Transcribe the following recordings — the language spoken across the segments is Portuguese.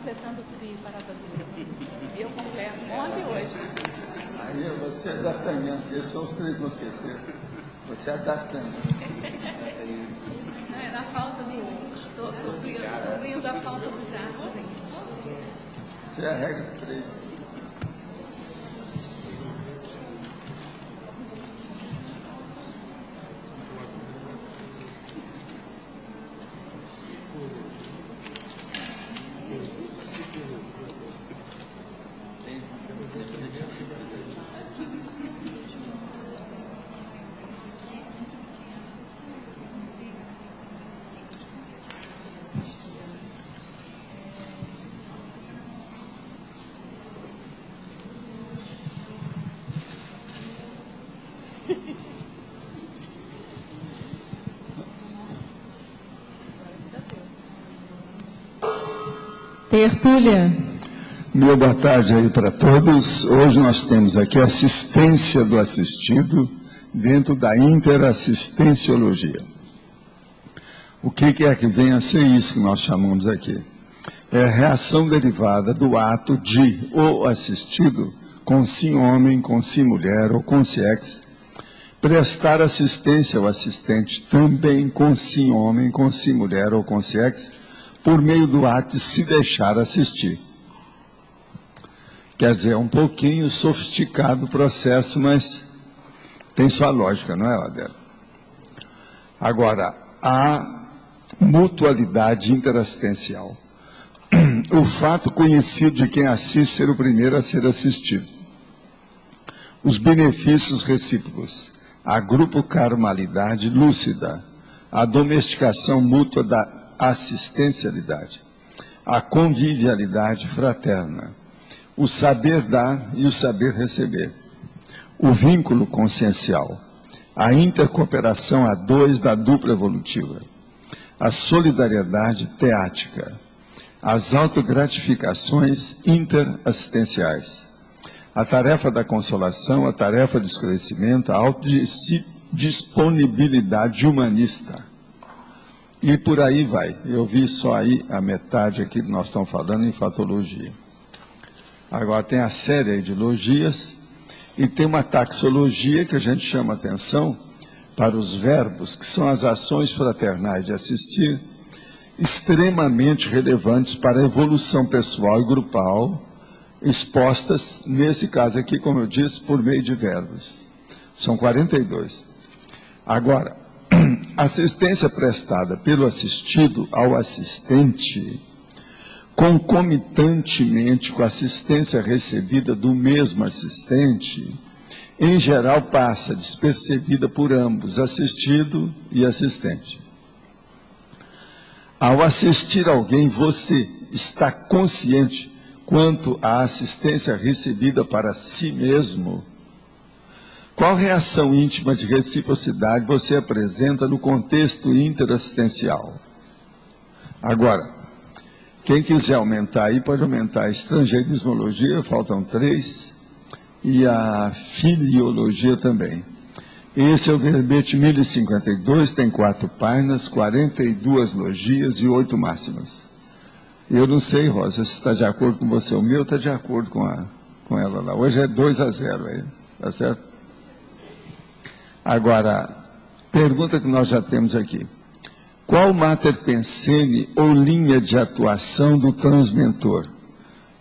completando o trio Parada Dura. Eu completo ontem e hoje. Aí você é D'Artagnan, eles são os três mosqueteiros. Você é D'Artagnan. Não, é na falta do sobrinho da falta do Jacques. Você é a regra de 3. Tertúlia. Meu boa tarde aí para todos. Hoje nós temos aqui a assistência do assistido dentro da interassistenciologia. O que é que vem a ser isso que nós chamamos aqui? É a reação derivada do ato de o assistido, com si homem, com si mulher ou com si ex, prestar assistência ao assistente também com si homem, com si mulher ou com si ex, por meio do ato de se deixar assistir. Quer dizer, é um pouquinho sofisticado o processo, mas tem sua lógica, não é, Adela? Agora, a mutualidade interassistencial. O fato conhecido de quem assiste ser o primeiro a ser assistido. Os benefícios recíprocos. A grupo-karmalidade lúcida. A domesticação mútua da assistencialidade, a convivialidade fraterna, o saber dar e o saber receber, o vínculo consciencial, a intercooperação a dois da dupla evolutiva, a solidariedade teática, as autogratificações interassistenciais, a tarefa da consolação, a tarefa do esclarecimento, a autodisponibilidade humanista. E por aí vai. Eu vi só aí a metade aqui que nós estamos falando em fatologia. Agora tem a série aí de logias e tem uma taxologia que a gente chama atenção para os verbos, que são as ações fraternais de assistir, extremamente relevantes para a evolução pessoal e grupal, expostas, nesse caso aqui, como eu disse, por meio de verbos. São 42. Agora, assistência prestada pelo assistido ao assistente, concomitantemente com a assistência recebida do mesmo assistente, em geral passa despercebida por ambos, assistido e assistente. Ao assistir alguém, você está consciente quanto à assistência recebida para si mesmo. Qual reação íntima de reciprocidade você apresenta no contexto interassistencial? Agora, quem quiser aumentar aí, pode aumentar a estrangeirismologia, faltam 3, e a filiologia também. Esse é o verbete 1052, tem 4 páginas, 42 logias e 8 máximas. Eu não sei, Rosa, se está de acordo com você. O meu está de acordo com ela lá. Hoje é 2-0 aí, tá certo? Agora, pergunta que nós já temos aqui. Qual mater pensene ou linha de atuação do transmentor?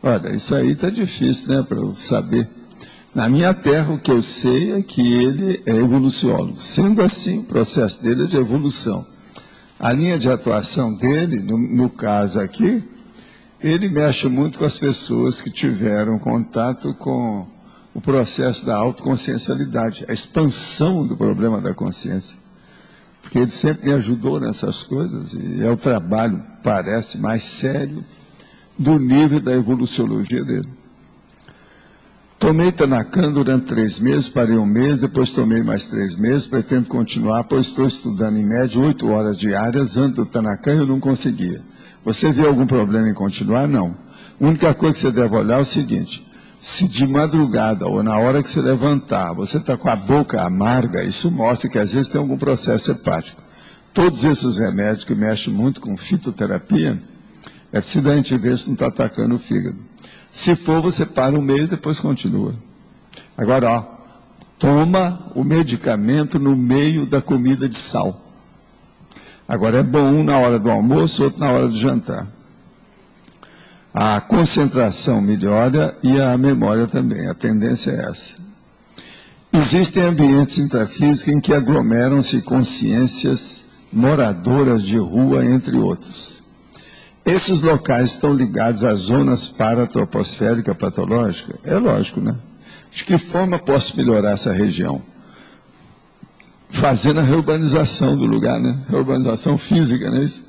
Olha, isso aí está difícil, né, para eu saber. Na minha terra, o que eu sei é que ele é evoluciólogo. Sendo assim, o processo dele é de evolução. A linha de atuação dele, no caso aqui, ele mexe muito com as pessoas que tiveram contato com o processo da autoconsciencialidade, a expansão do problema da consciência. Porque ele sempre me ajudou nessas coisas, e é o trabalho, parece, mais sério do nível da evoluciologia dele. Tomei Tanakan durante 3 meses, parei 1 mês, depois tomei mais 3 meses, pretendo continuar, pois estou estudando em média 8 horas diárias. Antes do Tanakan eu não conseguia. Você vê algum problema em continuar? Não. A única coisa que você deve olhar é o seguinte: se de madrugada ou na hora que você levantar, você está com a boca amarga, isso mostra que às vezes tem algum processo hepático. Todos esses remédios que mexem muito com fitoterapia, É preciso a gente ver se não está atacando o fígado. Se for, você para um mês, depois continua. Agora, ó, toma o medicamento no meio da comida de sal. Agora, é bom um na hora do almoço, outro na hora do jantar. A concentração melhora e a memória também. A tendência é essa. Existem ambientes intrafísicos em que aglomeram-se consciências moradoras de rua, entre outros. Esses locais estão ligados às zonas paratroposféricas patológicas? É lógico, né? De que forma posso melhorar essa região? Fazendo a reurbanização do lugar, né? Reurbanização física, não é isso?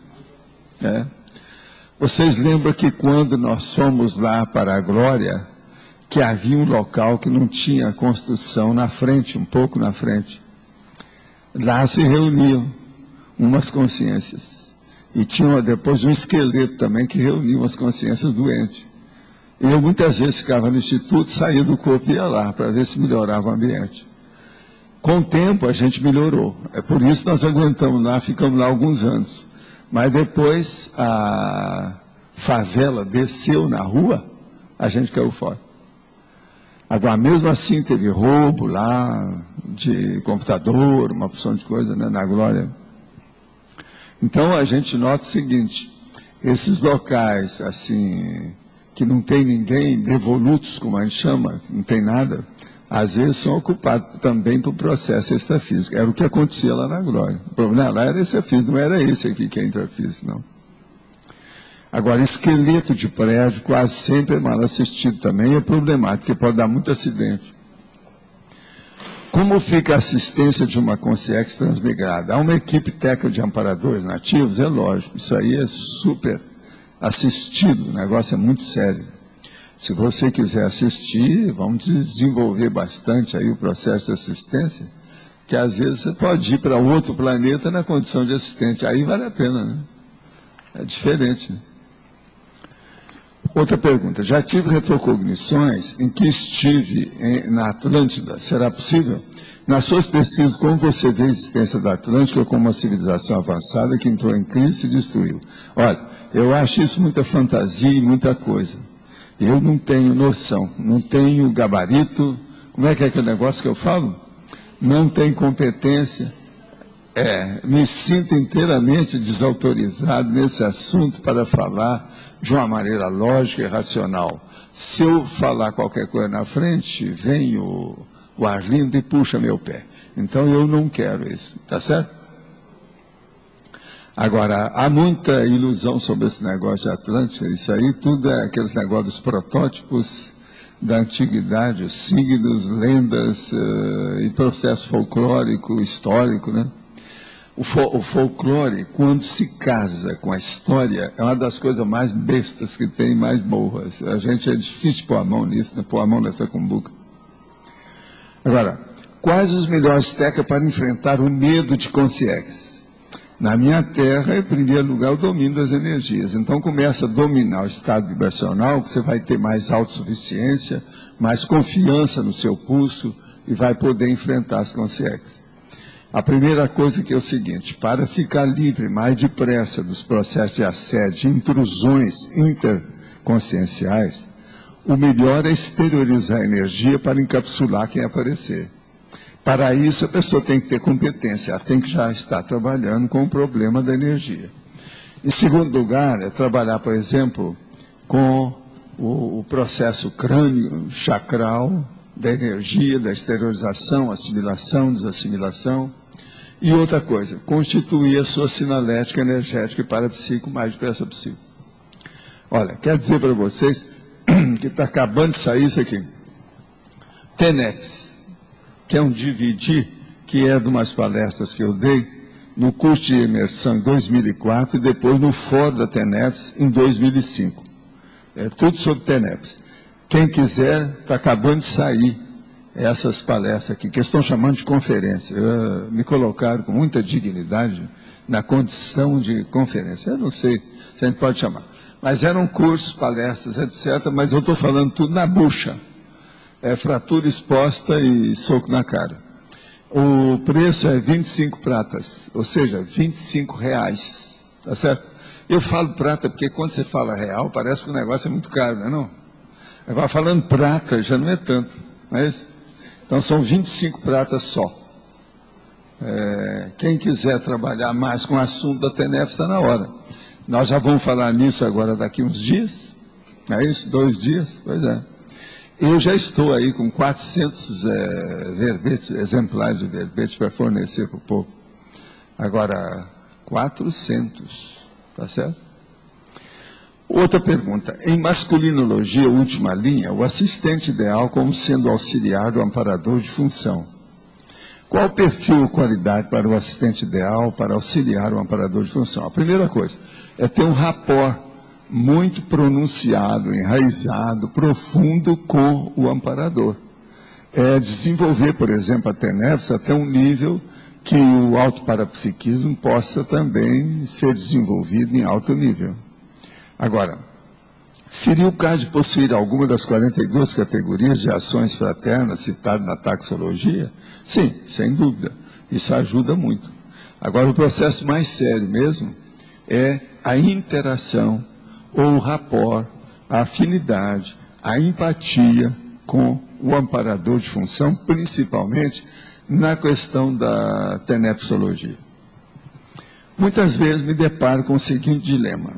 É. Vocês lembram que quando nós fomos lá para a Glória, que havia um local que não tinha construção na frente, um pouco na frente. Lá se reuniam umas consciências. E tinha depois um esqueleto também que reunia umas consciências doentes. E eu muitas vezes ficava no instituto, saía do corpo e ia lá, para ver se melhorava o ambiente. Com o tempo a gente melhorou. É por isso que nós aguentamos lá, ficamos lá alguns anos. Mas depois a favela desceu na rua, a gente caiu fora. Agora, mesmo assim, teve roubo lá, de computador, uma porção de coisa, né, na Glória. Então, a gente nota o seguinte, esses locais, assim, que não tem ninguém, devolutos, como a gente chama, não tem nada, às vezes são ocupados também por processo extrafísico. Era o que acontecia lá na Glória. O problema lá era extrafísico, não era esse aqui que é intrafísico, não. Agora, esqueleto de prédio quase sempre é mal assistido também, é problemático, porque pode dar muito acidente. Como fica a assistência de uma consciência transmigrada? Há uma equipe técnica de amparadores nativos? É lógico, isso aí é super assistido, o negócio é muito sério. Se você quiser assistir, vamos desenvolver bastante aí o processo de assistência, que às vezes você pode ir para outro planeta na condição de assistente, aí vale a pena, né? É diferente, né? Outra pergunta, já tive retrocognições em que estive na Atlântida, será possível? Nas suas pesquisas, como você vê a existência da Atlântida como uma civilização avançada que entrou em crise e se destruiu? Olha, eu acho isso muita fantasia e muita coisa. Eu não tenho noção, não tenho gabarito, como é que é aquele negócio que eu falo? Não tenho competência, me sinto inteiramente desautorizado nesse assunto para falar de uma maneira lógica e racional. Se eu falar qualquer coisa na frente, vem o Arlindo e puxa meu pé. Então eu não quero isso, tá certo? Agora, há muita ilusão sobre esse negócio de Atlântida, isso aí tudo é aqueles negócios dos protótipos da antiguidade, os signos, lendas e processo folclórico, histórico, né? O folclore, quando se casa com a história, é uma das coisas mais bestas que tem, mais burras. A gente é difícil pôr a mão nisso, né? Pôr a mão nessa cumbuca. Agora, quais os melhores técnicas para enfrentar o medo de consciência? Na minha terra, em primeiro lugar, o domínio das energias. Então, começa a dominar o estado vibracional, você vai ter mais autossuficiência, mais confiança no seu pulso e vai poder enfrentar as consciências. A primeira coisa que é o seguinte, para ficar livre mais depressa dos processos de assédio, intrusões interconscienciais, o melhor é exteriorizar a energia para encapsular quem aparecer. Para isso, a pessoa tem que ter competência, ela tem que já estar trabalhando com o problema da energia. Em segundo lugar, é trabalhar, por exemplo, com o processo crânio, chakral, da energia, da exteriorização, assimilação, desassimilação. E outra coisa, constituir a sua sinalética energética e parapsíquico o mais depressa possível. Olha, quero dizer para vocês que está acabando de sair isso aqui. TENEPS, que é um DVD, que é de umas palestras que eu dei no curso de imersão em 2004 e depois no fórum da TENEPS em 2005. É tudo sobre TENEPS. Quem quiser, está acabando de sair essas palestras aqui, que estão chamando de conferência. Me colocaram com muita dignidade na condição de conferência. Eu não sei se a gente pode chamar. Mas eram cursos, palestras, etc. Mas eu estou falando tudo na bucha. É fratura exposta e soco na cara. O preço é 25 pratas, ou seja, R$25. Tá certo? Eu falo prata porque quando você fala real, parece que o negócio é muito caro, não é não? Agora, falando prata, já não é tanto. Mas, então, são 25 pratas só. Quem quiser trabalhar mais com o assunto da TENEP está na hora. Nós já vamos falar nisso agora daqui uns dias. É isso? 2 dias? Pois é. Eu já estou aí com 400 verbetes, exemplares de verbetes para fornecer para o povo. Agora, 400. Tá certo? Outra pergunta. Em masculinologia, última linha, o assistente ideal como sendo auxiliar do amparador de função. Qual o perfil ou qualidade para o assistente ideal para auxiliar o amparador de função? A primeira coisa é ter um rapport muito pronunciado, enraizado, profundo com o amparador. É desenvolver, por exemplo, a TENEPS até um nível que o autoparapsiquismo possa também ser desenvolvido em alto nível. Agora, seria o caso de possuir alguma das 42 categorias de ações fraternas citadas na taxologia? Sim, sem dúvida. Isso ajuda muito. Agora, o processo mais sério mesmo é a interação, ou o rapport, a afinidade, a empatia com o amparador de função, principalmente na questão da tenepsologia. Muitas vezes me deparo com o seguinte dilema.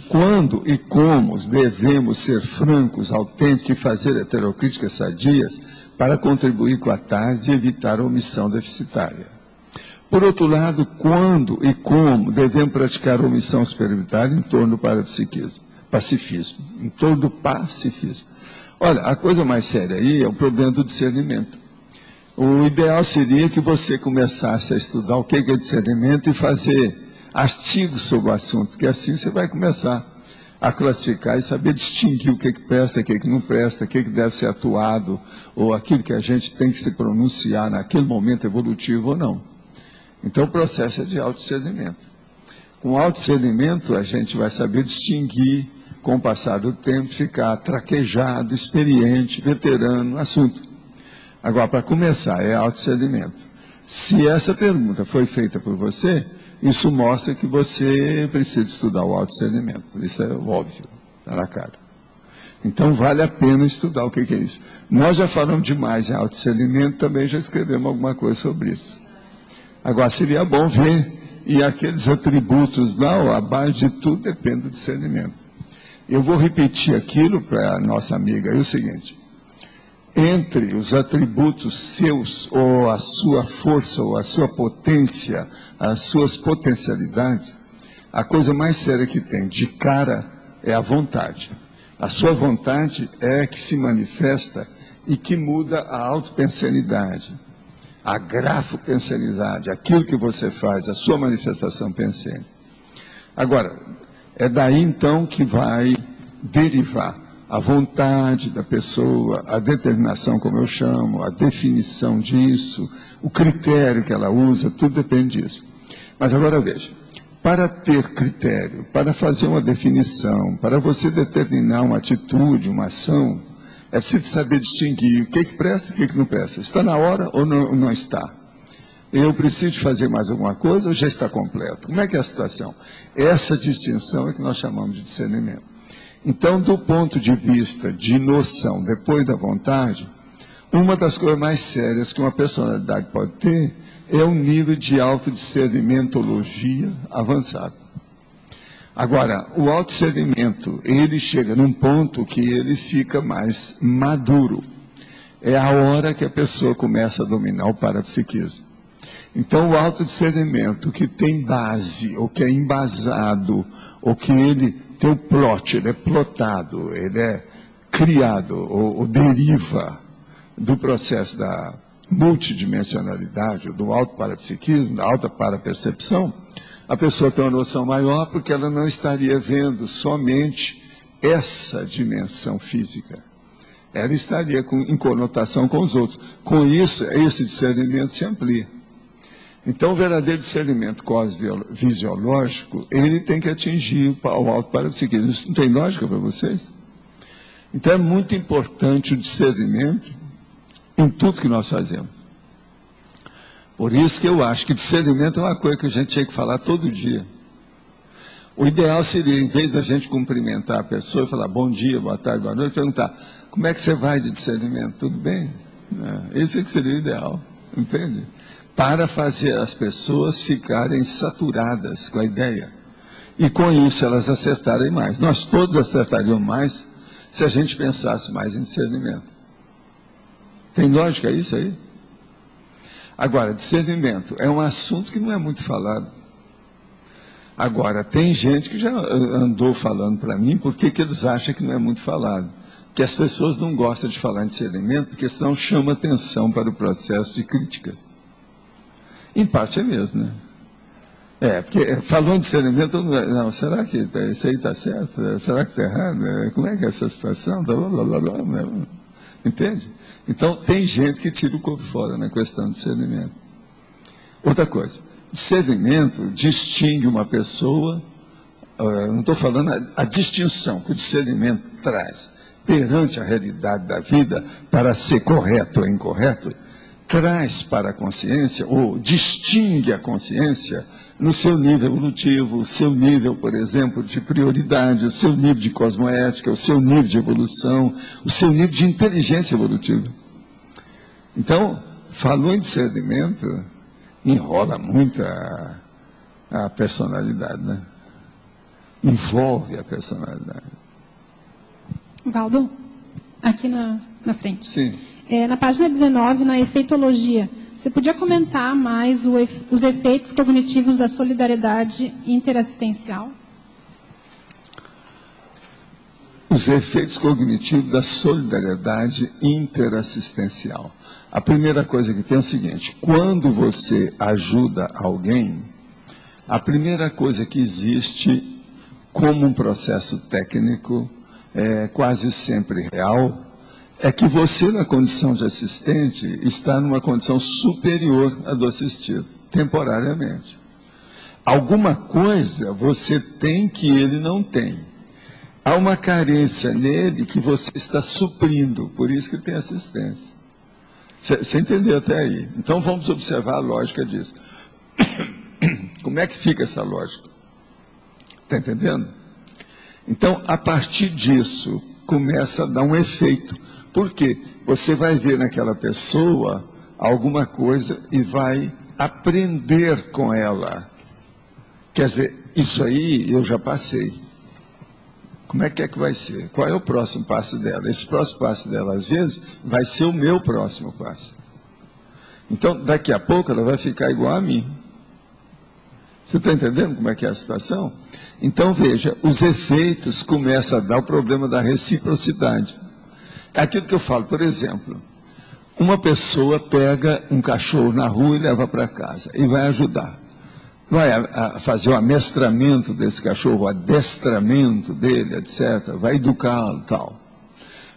Quando e como devemos ser francos, autênticos e fazer heterocríticas sadias para contribuir com a TARDS e evitar a omissão deficitária? Por outro lado, quando e como devemos praticar a omissão superioritária em torno do pacifismo, em torno do pacifismo? Olha, a coisa mais séria aí é o problema do discernimento. O ideal seria que você começasse a estudar o que é discernimento e fazer artigos sobre o assunto, porque assim você vai começar a classificar e saber distinguir o que presta, o que não presta, o que deve ser atuado, ou aquilo que a gente tem que se pronunciar naquele momento evolutivo ou não. Então o processo é de autodiscernimento. Com autodiscernimento a gente vai saber distinguir, com o passar do tempo, ficar traquejado, experiente, veterano no assunto. Agora, para começar, é autodiscernimento. Se essa pergunta foi feita por você, isso mostra que você precisa estudar o autodiscernimento. Isso é óbvio, está na cara. Então, vale a pena estudar o que é isso. Nós já falamos demais em autodiscernimento, também já escrevemos alguma coisa sobre isso. Agora, seria bom ver, e aqueles atributos lá, a base de tudo depende do discernimento. Eu vou repetir aquilo para a nossa amiga aí, o seguinte. Entre os atributos seus, ou a sua força, ou a sua potência, as suas potencialidades, a coisa mais séria que tem de cara é a vontade. A sua vontade é que se manifesta e que muda a autopensenidade, a grafopensenidade, aquilo que você faz, a sua manifestação pensene. Agora, é daí então que vai derivar a vontade da pessoa, a determinação, como eu chamo, a definição disso, o critério que ela usa, tudo depende disso. Mas agora veja, para ter critério, para fazer uma definição, para você determinar uma atitude, uma ação, é preciso saber distinguir o que presta e o que não presta. Está na hora ou não está? Eu preciso fazer mais alguma coisa ou já está completo? Como é que é a situação? Essa distinção é que nós chamamos de discernimento. Então, do ponto de vista de noção, depois da vontade, uma das coisas mais sérias que uma personalidade pode ter é um nível de autodiscernimentologia avançado. Agora, o autodiscernimento, ele chega num ponto que ele fica mais maduro. É a hora que a pessoa começa a dominar o parapsiquismo. Então, o autodiscernimento que tem base, ou que é embasado, ou que ele tem o plot, ele é plotado, ele é criado, ou deriva do processo da multidimensionalidade, do autoparapsiquismo, da alta parapercepção, a pessoa tem uma noção maior porque ela não estaria vendo somente essa dimensão física. Ela estaria em conotação com os outros. Com isso, esse discernimento se amplia. Então, o verdadeiro discernimento cosmofisiológico, ele tem que atingir o autoparapsiquismo. Isso não tem lógica para vocês? Então, é muito importante o discernimento em tudo que nós fazemos. Por isso que eu acho que discernimento é uma coisa que a gente tinha que falar todo dia. O ideal seria, em vez da gente cumprimentar a pessoa e falar bom dia, boa tarde, boa noite, perguntar, como é que você vai de discernimento? Tudo bem? Esse é que seria o ideal, entende? Para fazer as pessoas ficarem saturadas com a ideia. E com isso elas acertarem mais. Nós todos acertaríamos mais se a gente pensasse mais em discernimento. Tem lógica isso aí? Agora, discernimento é um assunto que não é muito falado. Agora, tem gente que já andou falando para mim por que eles acham que não é muito falado. Que as pessoas não gostam de falar em discernimento porque senão chama atenção para o processo de crítica. Em parte é mesmo, né? Porque falou em discernimento, não, será que isso aí está certo? Será que está errado? Como é que é essa situação? Entende? Então, tem gente que tira o corpo fora na questão do discernimento. Outra coisa, discernimento distingue uma pessoa, não estou falando a distinção que o discernimento traz perante a realidade da vida para ser correto ou incorreto, traz para a consciência, ou distingue a consciência no seu nível evolutivo, o seu nível, por exemplo, de prioridade, o seu nível de cosmoética, o seu nível de evolução, o seu nível de inteligência evolutiva. Então, falou em discernimento, enrola muito a personalidade, né? Envolve a personalidade. Valdo, aqui na frente. Sim. Na página 19, na efeitologia, você podia comentar mais os efeitos cognitivos da solidariedade interassistencial? Os efeitos cognitivos da solidariedade interassistencial. A primeira coisa que tem é o seguinte, quando você ajuda alguém, a primeira coisa que existe como um processo técnico, quase sempre real, é que você, na condição de assistente, está numa condição superior à do assistido, temporariamente. Alguma coisa você tem que ele não tem. Há uma carência nele que você está suprindo, por isso que tem assistência. Você entendeu até aí? Então vamos observar a lógica disso. Como é que fica essa lógica? Está entendendo? Então, a partir disso, começa a dar um efeito. Por quê? Você vai ver naquela pessoa alguma coisa e vai aprender com ela. Quer dizer, isso aí eu já passei. Como é que vai ser? Qual é o próximo passo dela? Esse próximo passo dela, às vezes, vai ser o meu próximo passo. Então, daqui a pouco, ela vai ficar igual a mim. Você está entendendo como é que é a situação? Então, veja, os efeitos começam a dar o problema da reciprocidade. É aquilo que eu falo, por exemplo, uma pessoa pega um cachorro na rua e leva para casa e vai ajudar. Vai fazer o amestramento desse cachorro, o adestramento dele, etc. Vai educá-lo e tal.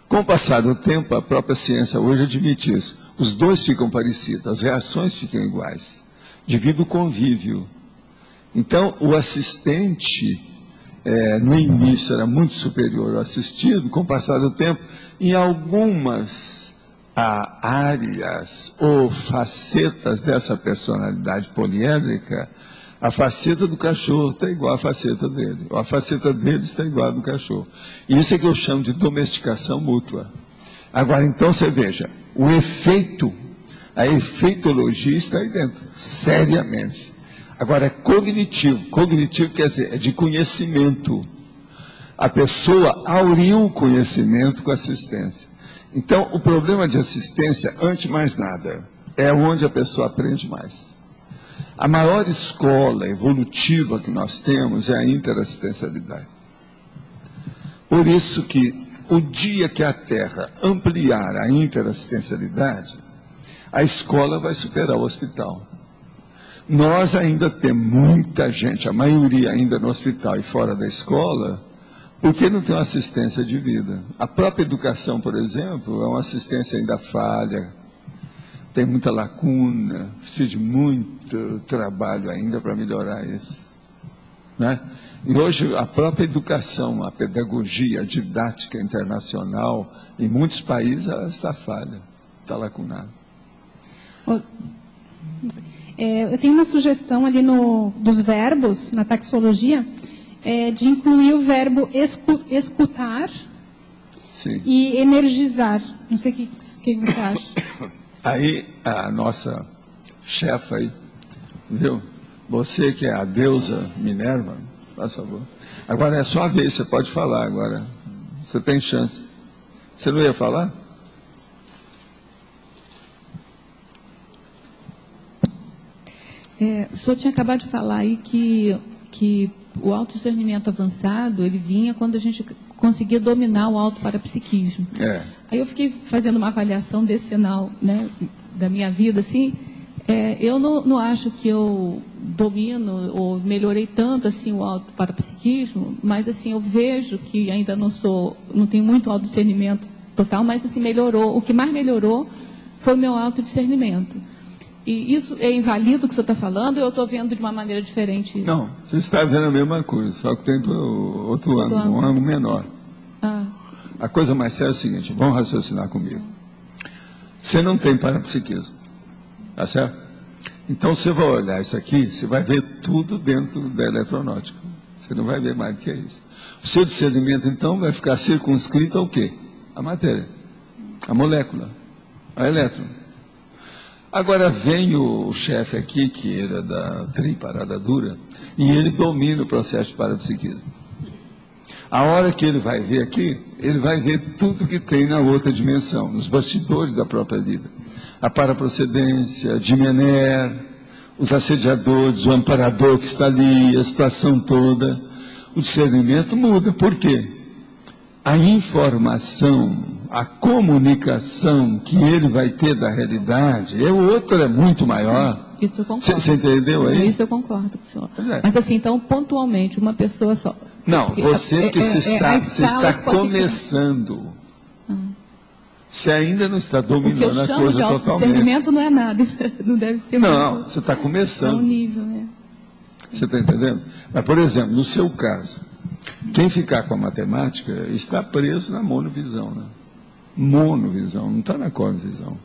Com o passar do tempo, a própria ciência hoje admite isso. Os dois ficam parecidos, as reações ficam iguais, devido ao convívio. Então, o assistente, no início, era muito superior ao assistido, com o passar do tempo, em algumas áreas ou facetas dessa personalidade poliédrica, a faceta do cachorro está igual à faceta dele, ou a faceta dele está igual à do cachorro. Isso é que eu chamo de domesticação mútua. Agora, então, você veja, o efeito, a efeitologia está aí dentro, seriamente. Agora, é cognitivo. Cognitivo quer dizer, é de conhecimento. A pessoa auriu o conhecimento com assistência. Então, o problema de assistência, antes de mais nada, é onde a pessoa aprende mais. A maior escola evolutiva que nós temos é a interassistencialidade. Por isso que, o dia que a Terra ampliar a interassistencialidade, a escola vai superar o hospital. Nós ainda temos muita gente, a maioria ainda no hospital e fora da escola, porque não tem uma assistência de vida. A própria educação, por exemplo, é uma assistência ainda falha, tem muita lacuna, precisa de muito trabalho ainda para melhorar isso. Né? E hoje a própria educação, a pedagogia, a didática internacional, em muitos países ela está falha, está lacunada. Eu tenho uma sugestão ali dos verbos, na taxologia, de incluir o verbo escutar Sim. e energizar. Não sei o que você acha. Aí, a nossa chefa aí, viu? Você que é a deusa Minerva, faz favor. Agora é sua vez, você pode falar agora. Você tem chance. Você não ia falar? O senhor tinha acabado de falar aí que o autodiscernimento avançado, ele vinha quando a gente conseguia dominar o autoparapsiquismo. Aí eu fiquei fazendo uma avaliação desse sinal, né, da minha vida, assim, eu não acho que eu domino ou melhorei tanto assim o autoparapsiquismo, mas assim, eu vejo que ainda não tenho muito autodiscernimento total, mas assim, melhorou. O que mais melhorou foi o meu autodiscernimento. E isso é inválido o que o senhor está falando, ou eu estou vendo de uma maneira diferente isso? Não, você está vendo a mesma coisa, só que tem outro ângulo, um ângulo menor. A coisa mais séria é o seguinte, vamos raciocinar comigo. Você não tem parapsiquismo, tá certo? Então você vai olhar isso aqui, você vai ver tudo dentro da eletronáutica. Você não vai ver mais do que isso. O seu discernimento, então, vai ficar circunscrito ao quê? A matéria, a molécula, a elétron. Agora vem o chefe aqui, que era da Triparada Dura, e ele domina o processo de parapsiquismo. A hora que ele vai ver aqui, ele vai ver tudo que tem na outra dimensão, nos bastidores da própria vida. A paraprocedência, a Dimener, os assediadores, o amparador que está ali, a situação toda. O discernimento muda. Por quê? A informação, a comunicação que ele vai ter da realidade, o outro é muito maior. Isso eu concordo. Você entendeu aí? Isso eu concordo com o senhor. Mas assim, então, pontualmente, uma pessoa só. Não, Porque você está começando. Você ainda não está dominando a coisa totalmente. O discernimento não é nada, não deve ser Não, muito, você está começando. É um nível, né? Você está entendendo? Mas, por exemplo, no seu caso, quem ficar com a matemática está preso na monovisão, né? Monovisão, não está na cosvisão.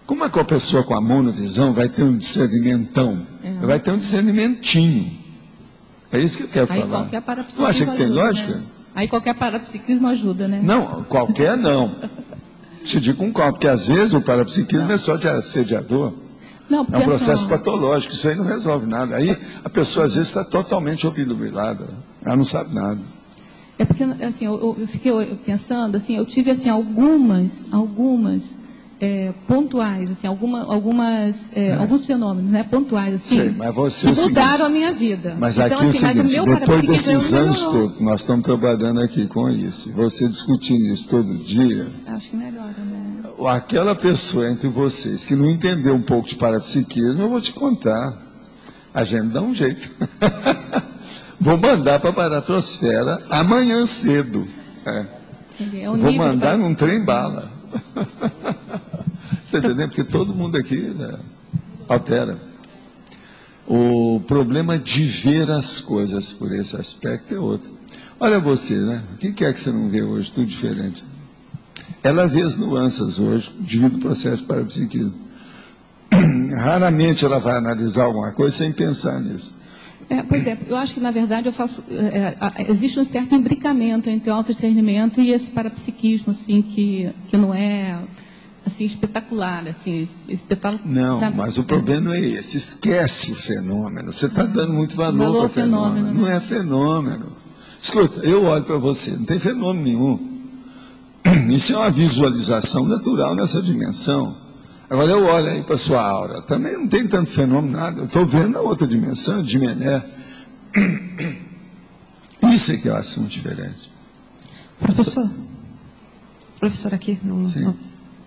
Como é que a pessoa com a monovisão vai ter um discernimentão? Vai ter um discernimentinho. É isso que eu quero falar. Qualquer parapsiquismo Você acha que tem ajuda, lógica? Né? Aí qualquer parapsiquismo ajuda, né? Não, qualquer não. Te digo um qual, porque às vezes o parapsiquismo é só de assediador. Não, é um processo patológico, isso aí não resolve nada. Aí a pessoa às vezes está totalmente obnubilada, ela não sabe nada. É porque, assim, eu fiquei pensando, assim, eu tive, assim, algumas pontuais, assim, alguns fenômenos, né, pontuais, assim, sei, mas você que mudaram a minha vida. Mas então, aqui assim, é o seguinte, depois desses anos melhorou. todos, nós estamos trabalhando aqui com isso, você discutindo isso todo dia, acho que melhora, né? Aquela pessoa entre vocês que não entendeu um pouco de parapsiquismo, eu vou te contar, a gente dá um jeito. Vou mandar para a baratrosfera amanhã cedo. Vou mandar num trem-bala. Você entendeu? Porque todo mundo aqui altera. O problema de ver as coisas por esse aspecto é outro. Olha você, né? O que é que você não vê hoje? Tudo diferente. Ela vê as nuances hoje, devido ao processo de parapsiquismo. Raramente ela vai analisar alguma coisa sem pensar nisso. Pois é, eu acho que, na verdade, existe um certo imbricamento entre o autodiscernimento e esse parapsiquismo, assim, que não é, assim, espetacular, assim, Não, sabe? Mas o problema não é esse, esquece o fenômeno, você está dando muito valor para o fenômeno, não é fenômeno. Escuta, eu olho para você, não tem fenômeno nenhum. Isso é uma visualização natural nessa dimensão. Agora eu olho aí para a sua aura, também não tem tanto fenômeno, nada. Eu estou vendo a outra dimensão, de Mené. Isso é que é um assunto diferente. Professor aqui, no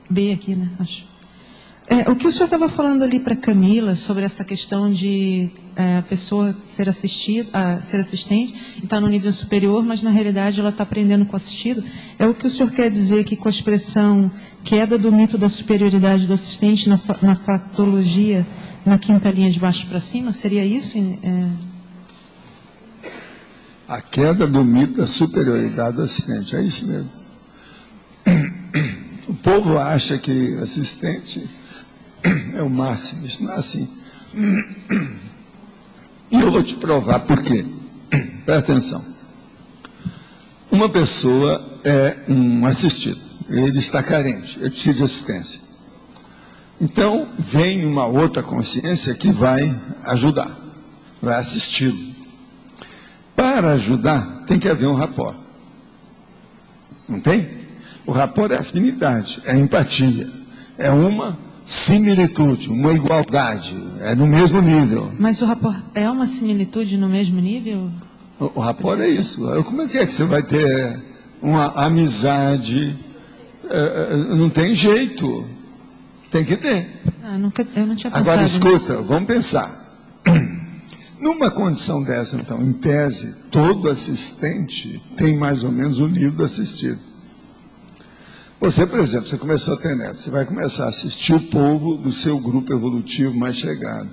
B aqui, né? Acho. O que o senhor estava falando ali para Camila sobre essa questão de a pessoa ser assistente e estar no nível superior, mas na realidade ela está aprendendo com o assistido, é o que o senhor quer dizer aqui com a expressão queda do mito da superioridade do assistente na fatologia, na quinta linha de baixo para cima? Seria isso? A queda do mito da superioridade do assistente, é isso mesmo. O povo acha que assistente é o máximo, isso não é assim. E eu vou te provar por quê. Presta atenção. Uma pessoa é um assistido, ele está carente, ele precisa de assistência. Então, vem uma outra consciência que vai ajudar, vai assisti-lo. Para ajudar, tem que haver um rapport. Não tem? O rapport é afinidade, é empatia, é uma similitude, uma igualdade, é no mesmo nível. Mas o rapport é uma similitude no mesmo nível? O rapport é isso. Como é que você vai ter uma amizade? Não tem jeito. Tem que ter. Eu não tinha pensado Agora, escuta, nisso. vamos pensar. Numa condição dessa, então, em tese, todo assistente tem mais ou menos o nível do assistido. Você, por exemplo, você começou a ter neto, você vai começar a assistir o povo do seu grupo evolutivo mais chegado,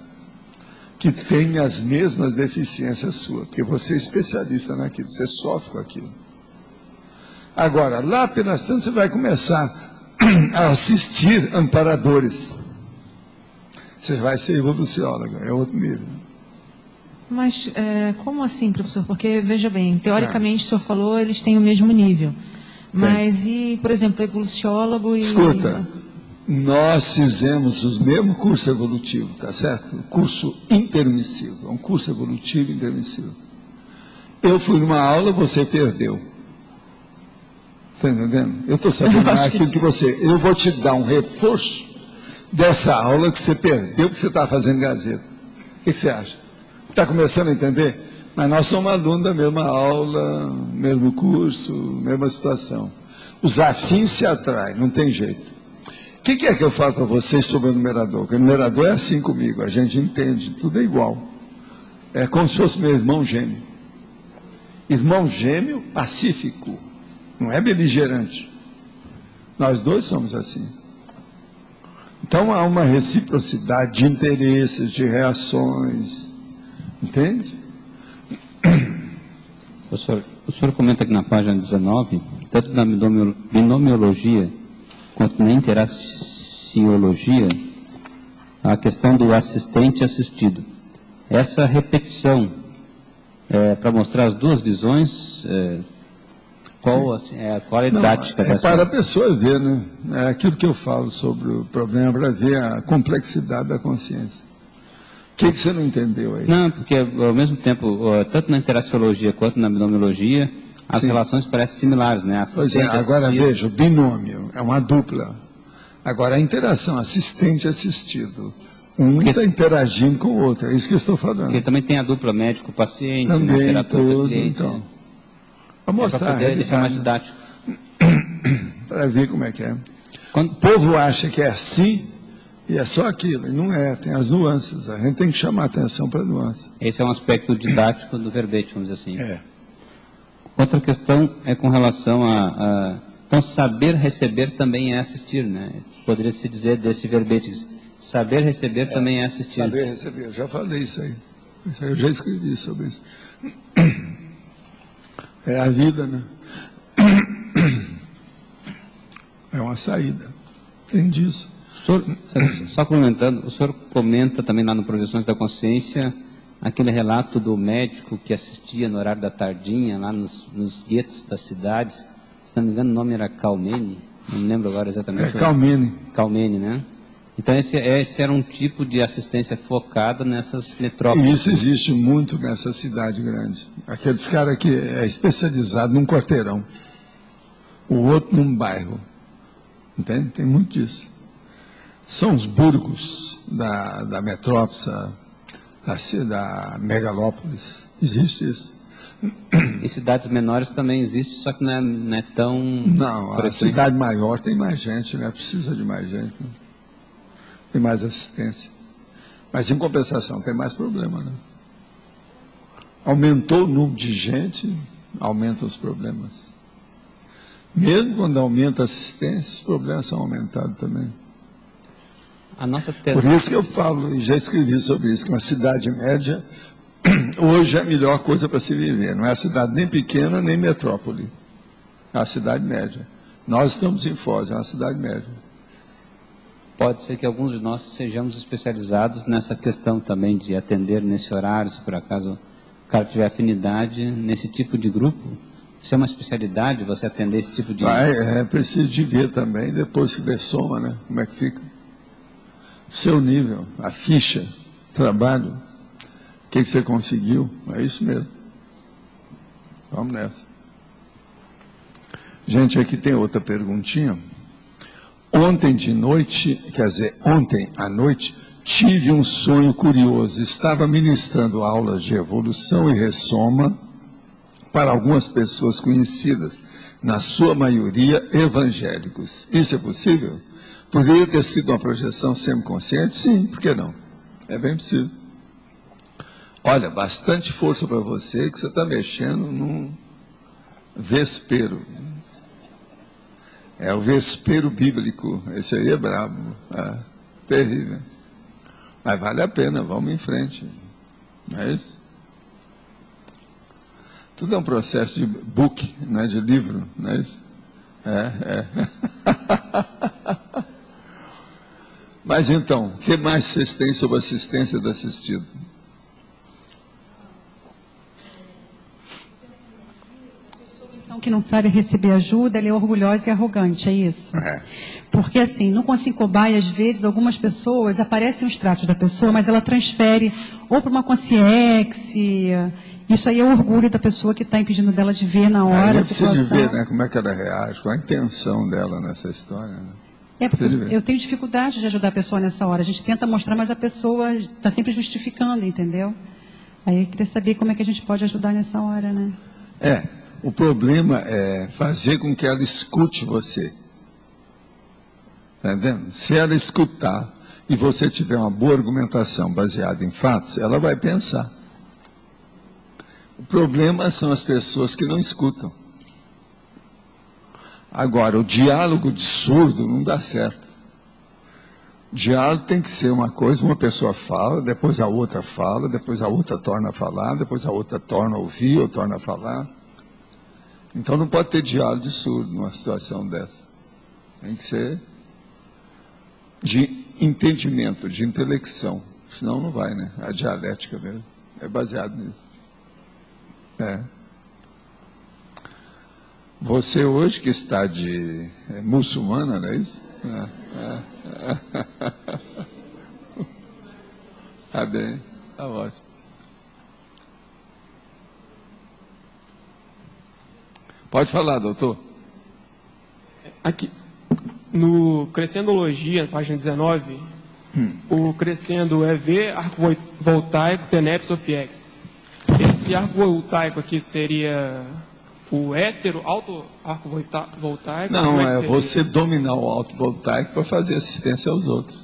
que tem as mesmas deficiências suas, porque você é especialista naquilo, você sofre com aquilo. Agora, lá pelas tantas, você vai começar a assistir amparadores. Você vai ser evoluciólogo, é outro nível. Mas como assim, professor? Porque, veja bem, teoricamente, o senhor falou, eles têm o mesmo nível. Mas, e, por exemplo, evoluciólogo e... Escuta, nós fizemos o mesmo curso evolutivo, tá certo? O curso intermissivo, é um curso evolutivo intermissivo. Eu fui numa aula, você perdeu. Está entendendo? Eu estou sabendo aquilo que você... Eu vou te dar um reforço dessa aula que você perdeu, que você está fazendo Gazeta. O que você acha? Está começando a entender? Mas nós somos alunos da mesma aula, mesmo curso, mesma situação. Os afins se atraem, não tem jeito. O que é que eu falo para vocês sobre o numerador? Porque o numerador é assim comigo, a gente entende, tudo é igual. É como se fosse meu irmão gêmeo. Irmão gêmeo pacífico, não é beligerante. Nós dois somos assim. Então há uma reciprocidade de interesses, de reações, entende? O senhor comenta aqui na página 19, tanto na binomiologia quanto na interaciologia, a questão do assistente e assistido. Essa repetição para mostrar as duas visões, qual a didática dessa? Para a pessoa ver, né? É aquilo que eu falo sobre o problema, para ver a complexidade da consciência. O que você não entendeu aí? Não, porque ao mesmo tempo, tanto na interaciologia quanto na binomiologia, as relações parecem similares, né? Pois é, agora veja, o binômio é uma dupla. Agora a interação assistente-assistido, um está interagindo com o outro, é isso que eu estou falando. Porque também tem a dupla médico-paciente, também, né? tudo, então. Para mostrar, para poder deixar mais didático. Para ver como é que é. O povo acha que é assim, e é só aquilo, e não é, tem as nuances, a gente tem que chamar a atenção para a nuance. Esse é um aspecto didático do verbete, vamos dizer assim. É. Outra questão é com relação então, saber receber também é assistir, né? Poderia se dizer desse verbete, saber receber também é assistir. Saber receber, eu já falei isso aí. Eu já escrevi sobre isso. É a vida, né? É uma saída. Tem disso. Só comentando, o senhor comenta também lá no Projeções da Consciência aquele relato do médico que assistia no horário da tardinha, lá nos guetos das cidades. Se não me engano, o nome era Calmene, não me lembro agora exatamente. Calmene. Calmene, né? Então, esse era um tipo de assistência focada nessas metrópoles. E isso existe muito nessa cidade grande. Aqueles caras que é especializado num quarteirão, o outro num bairro. Entende? Tem muito disso. São os burgos da metrópole, da megalópolis. Existe isso. E cidades menores também existe, só que não é tão... Não, a cidade maior tem mais gente, né? Precisa de mais gente, né? Tem mais assistência. Mas, em compensação, tem mais problema, né? Aumentou o número de gente, aumentam os problemas. Mesmo quando aumenta a assistência, os problemas são aumentados também. Por isso que eu falo, e já escrevi sobre isso, que uma cidade média, hoje é a melhor coisa para se viver. Não é a cidade nem pequena, nem metrópole. É a cidade média. Nós estamos em Foz, é uma cidade média. Pode ser que alguns de nós sejamos especializados nessa questão também de atender nesse horário, se por acaso cara tiver afinidade nesse tipo de grupo? Isso é uma especialidade, você atender esse tipo de... É preciso de ver também, depois que der soma, né? Como é que fica? Seu nível, a ficha, trabalho, o que você conseguiu, é isso mesmo. Vamos nessa. Gente, aqui tem outra perguntinha. Ontem de noite, quer dizer, ontem à noite, tive um sonho curioso. Estava ministrando aulas de evolução e ressoma para algumas pessoas conhecidas, na sua maioria evangélicos. Isso é possível? Poderia ter sido uma projeção semiconsciente? Sim, por que não? É bem possível. Olha, bastante força para você, que você está mexendo num vespero. É o vespero bíblico. Esse aí é brabo. É terrível. Mas vale a pena, vamos em frente. Não é isso? Tudo é um processo de book, não é de livro, não é isso? Mas então, o que mais vocês têm sobre assistência do assistido? Que não sabe receber ajuda, ele é orgulhosa e arrogante, é isso? Porque assim, no Consciência Cobaia, às vezes, algumas pessoas, aparecem os traços da pessoa, mas ela transfere ou para uma consciência. Isso aí é o orgulho da pessoa que está impedindo dela de ver na hora a situação. Precisa de ver, né, como é que ela reage, qual a intenção dela nessa história, né? Porque eu tenho dificuldade de ajudar a pessoa nessa hora. A gente tenta mostrar, mas a pessoa está sempre justificando, entendeu? Aí eu queria saber como é que a gente pode ajudar nessa hora, né? O problema é fazer com que ela escute você. Está entendendo? Se ela escutar e você tiver uma boa argumentação baseada em fatos, ela vai pensar. O problema são as pessoas que não escutam. Agora, o diálogo de surdo não dá certo. O diálogo tem que ser uma coisa, uma pessoa fala, depois a outra fala, depois a outra torna a falar, depois a outra torna a ouvir ou torna a falar. Então não pode ter diálogo de surdo numa situação dessa. Tem que ser de entendimento, de intelecção. Senão não vai, né? A dialética mesmo é baseada nisso. Você hoje que está de muçulmana, não é isso? Tá bem, tá ótimo. Pode falar, doutor. Aqui, no Crescendologia, página 19, o crescendo é V, arco voltaico, TENEPS ou FIEX. Esse arco voltaico aqui seria o hétero, alto arco voltaico? Não, é você dominar o alto voltaico para fazer assistência aos outros.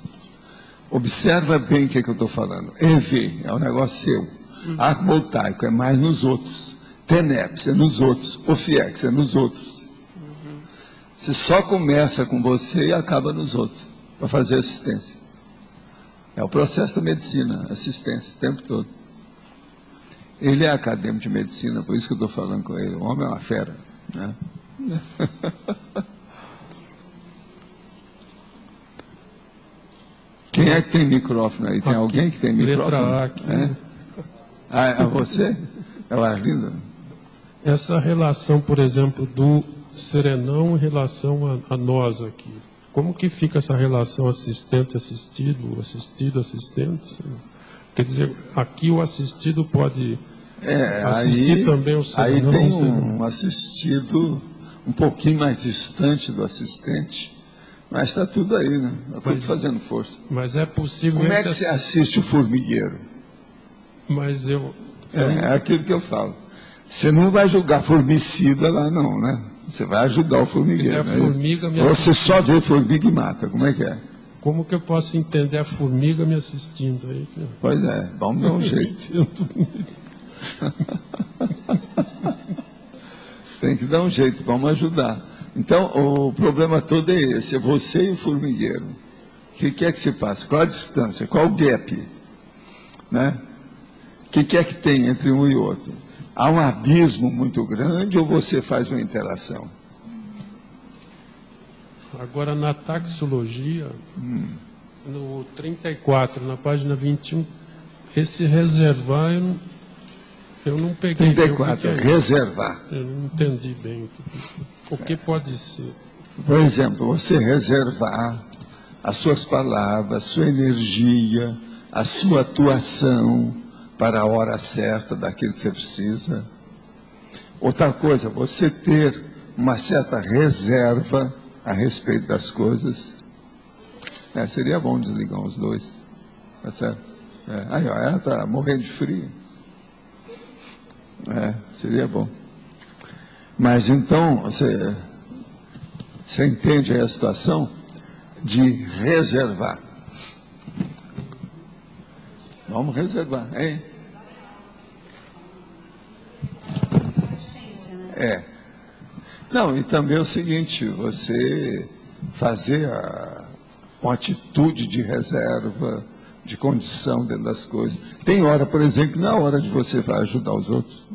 Observa bem o que eu estou falando. EV é um negócio seu. Arco voltaico é mais nos outros. TENEPS é nos outros, o FIEX é nos outros. Você só começa com você e acaba nos outros, para fazer assistência. É o processo da medicina, assistência, o tempo todo. Ele é acadêmico de medicina, por isso que eu estou falando com ele. O homem é uma fera, né? Quem é que tem microfone aí? Tem alguém que tem microfone? É você? É o Arlindo? Essa relação, por exemplo, do serenão em relação a nós aqui. Como que fica essa relação assistente-assistido, assistido-assistente? Quer dizer, aqui o assistido pode assistir também o serenão. Aí tem um assistido um pouquinho mais distante do assistente, mas está tudo aí, né? Está tudo fazendo força. Mas é possível... Como é que você assiste o formigueiro? Mas é aquilo que eu falo. Você não vai julgar formicida lá não, né? Você vai ajudar o formigueiro. Ou você só vê formiga e mata, como é que é? Como que eu posso entender a formiga me assistindo aí? Pois é, vamos dar um jeito. Tem que dar um jeito, vamos ajudar. Então, o problema todo é esse, é você e o formigueiro. O que é que se passa? Qual a distância? Qual o gap? Né? O que é que tem entre um e outro? Há um abismo muito grande ou você faz uma interação? Agora, na taxologia, no 34, na página 21, esse reservar, Eu não peguei. 34, reservar. Eu não entendi bem o que pode ser. Por exemplo, você reservar as suas palavras, sua energia, a sua atuação para a hora certa daquilo que você precisa. Outra coisa, você ter uma certa reserva a respeito das coisas. Seria bom desligar os dois. Tá certo? Aí, ó, ela está morrendo de frio. Seria bom. Mas então, você entende aí a situação de reservar. Vamos reservar, hein? Não, e também é o seguinte, você fazer uma atitude de reserva, de condição dentro das coisas. Tem hora, por exemplo, que não é a hora de você vai ajudar os outros.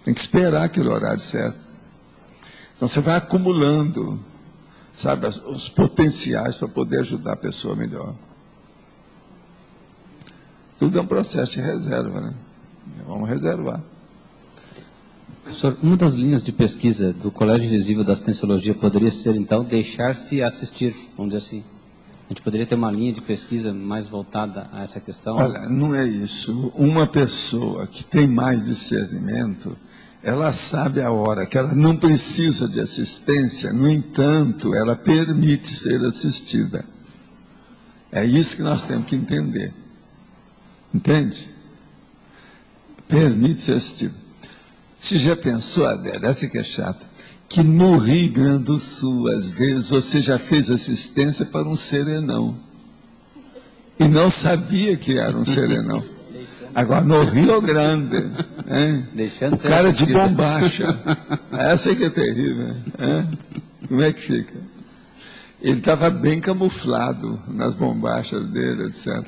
Tem que esperar aquele horário certo. Então você vai acumulando, sabe, os potenciais para poder ajudar a pessoa melhor. Tudo é um processo de reserva, né? Vamos reservar. Professor, uma das linhas de pesquisa do Colégio Invisível da Assistenciologia poderia ser, então, deixar-se assistir, vamos dizer assim. A gente poderia ter uma linha de pesquisa mais voltada a essa questão? Olha, não é isso. Uma pessoa que tem mais discernimento, ela sabe a hora que ela não precisa de assistência, no entanto, ela permite ser assistida. É isso que nós temos que entender. Entende? Permite ser assistido. Você já pensou, Adélia, essa que é chata, que no Rio Grande do Sul, às vezes, você já fez assistência para um serenão. E não sabia que era um serenão. Agora, no Rio Grande, hein? O cara de bombacha. Essa que é terrível. Hein? Como é que fica? Ele estava bem camuflado nas bombachas dele, etc.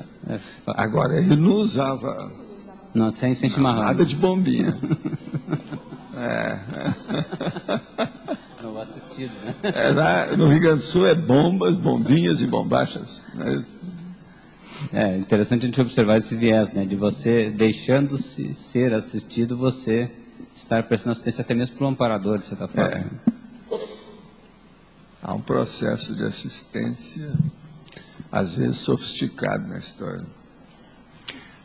Agora, ele não usava sem chimarrão. Nada de bombinha. Não assistido, né? Lá no Rio Grande do Sul é bombas, bombinhas e bombachas. Né? É interessante a gente observar esse viés, né? De você, deixando-se ser assistido, você estar prestando assistência até mesmo para o amparador, de certa forma. Há um processo de assistência, às vezes sofisticado na história.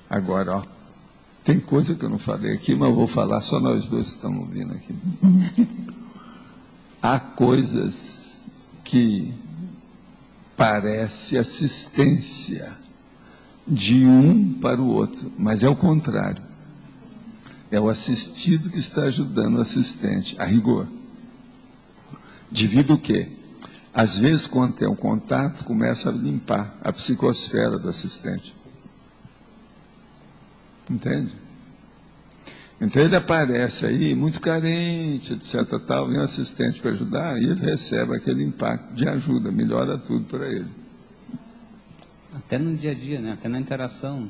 Agora, ó, tem coisa que eu não falei aqui, mas eu vou falar, só nós dois estamos ouvindo aqui. Há coisas que parece assistência de um para o outro, mas é o contrário. É o assistido que está ajudando o assistente, a rigor. Devido o quê? Às vezes, quando tem um contato, começa a limpar a psicosfera do assistente. Entende? Então ele aparece aí muito carente, etc. Tal, vem um assistente para ajudar e ele recebe aquele impacto de ajuda, melhora tudo para ele. Até no dia a dia, né? Até na interação.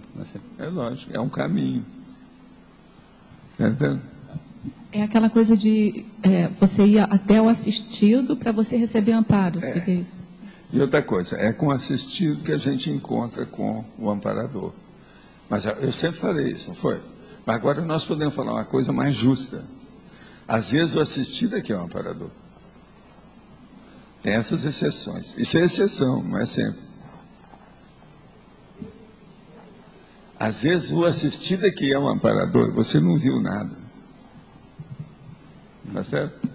É lógico, é um caminho. Entendeu? É aquela coisa de você ir até o assistido para você receber amparo. É isso. E outra coisa, é com o assistido que a gente encontra com o amparador. Mas eu sempre falei isso, não foi? Mas agora nós podemos falar uma coisa mais justa. Às vezes o assistido é que é o amparador. Tem essas exceções. Isso é exceção, não é sempre. Às vezes o assistido é que é um amparador, você não viu nada. Tá certo?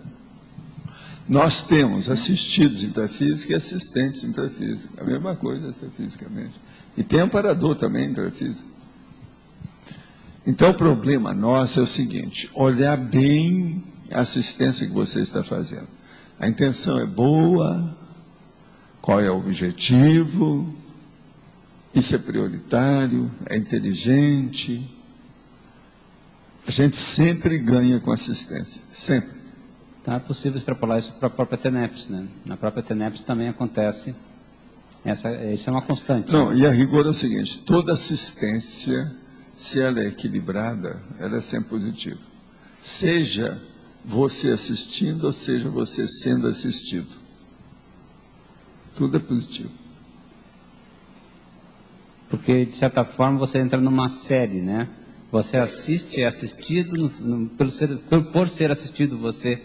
Nós temos assistidos intrafísica e assistentes intrafísica. A mesma coisa extrafisicamente. E tem amparador também intrafísico. Então o problema nosso é o seguinte, olhar bem a assistência que você está fazendo. A intenção é boa, qual é o objetivo, isso é prioritário, é inteligente. A gente sempre ganha com assistência, sempre. Então é possível extrapolar isso para a própria TENEPS, né? Na própria TENEPS também acontece, isso é uma constante. Não, e a rigor é o seguinte, toda assistência, se ela é equilibrada, ela é sempre positiva. Seja você assistindo, ou seja você sendo assistido. Tudo é positivo. Porque, de certa forma, você entra numa série, né? Você assiste, é assistido, por ser assistido, você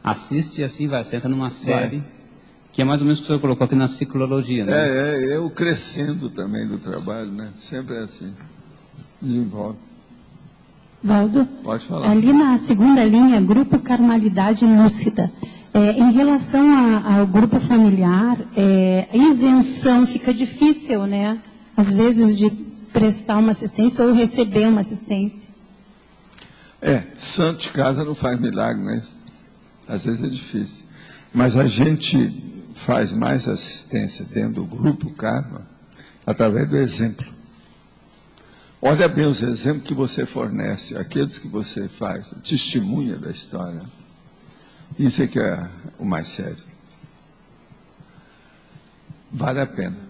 assiste e assim vai. Você entra numa série, que é mais ou menos o que o senhor colocou aqui na ciclologia, né? É o crescendo também do trabalho, né? Sempre é assim. Desenvolve. Valdo? Pode falar. Ali na segunda linha, grupo Carnalidade Lúcida. Em relação ao grupo familiar, isenção fica difícil, né? Às vezes de prestar uma assistência ou receber uma assistência. Santo de casa não faz milagre, né? Às vezes é difícil. Mas a gente faz mais assistência dentro do grupo Karma através do exemplo. Olha bem os exemplos que você fornece, aqueles que você faz, testemunha da história. Isso é que é o mais sério. Vale a pena.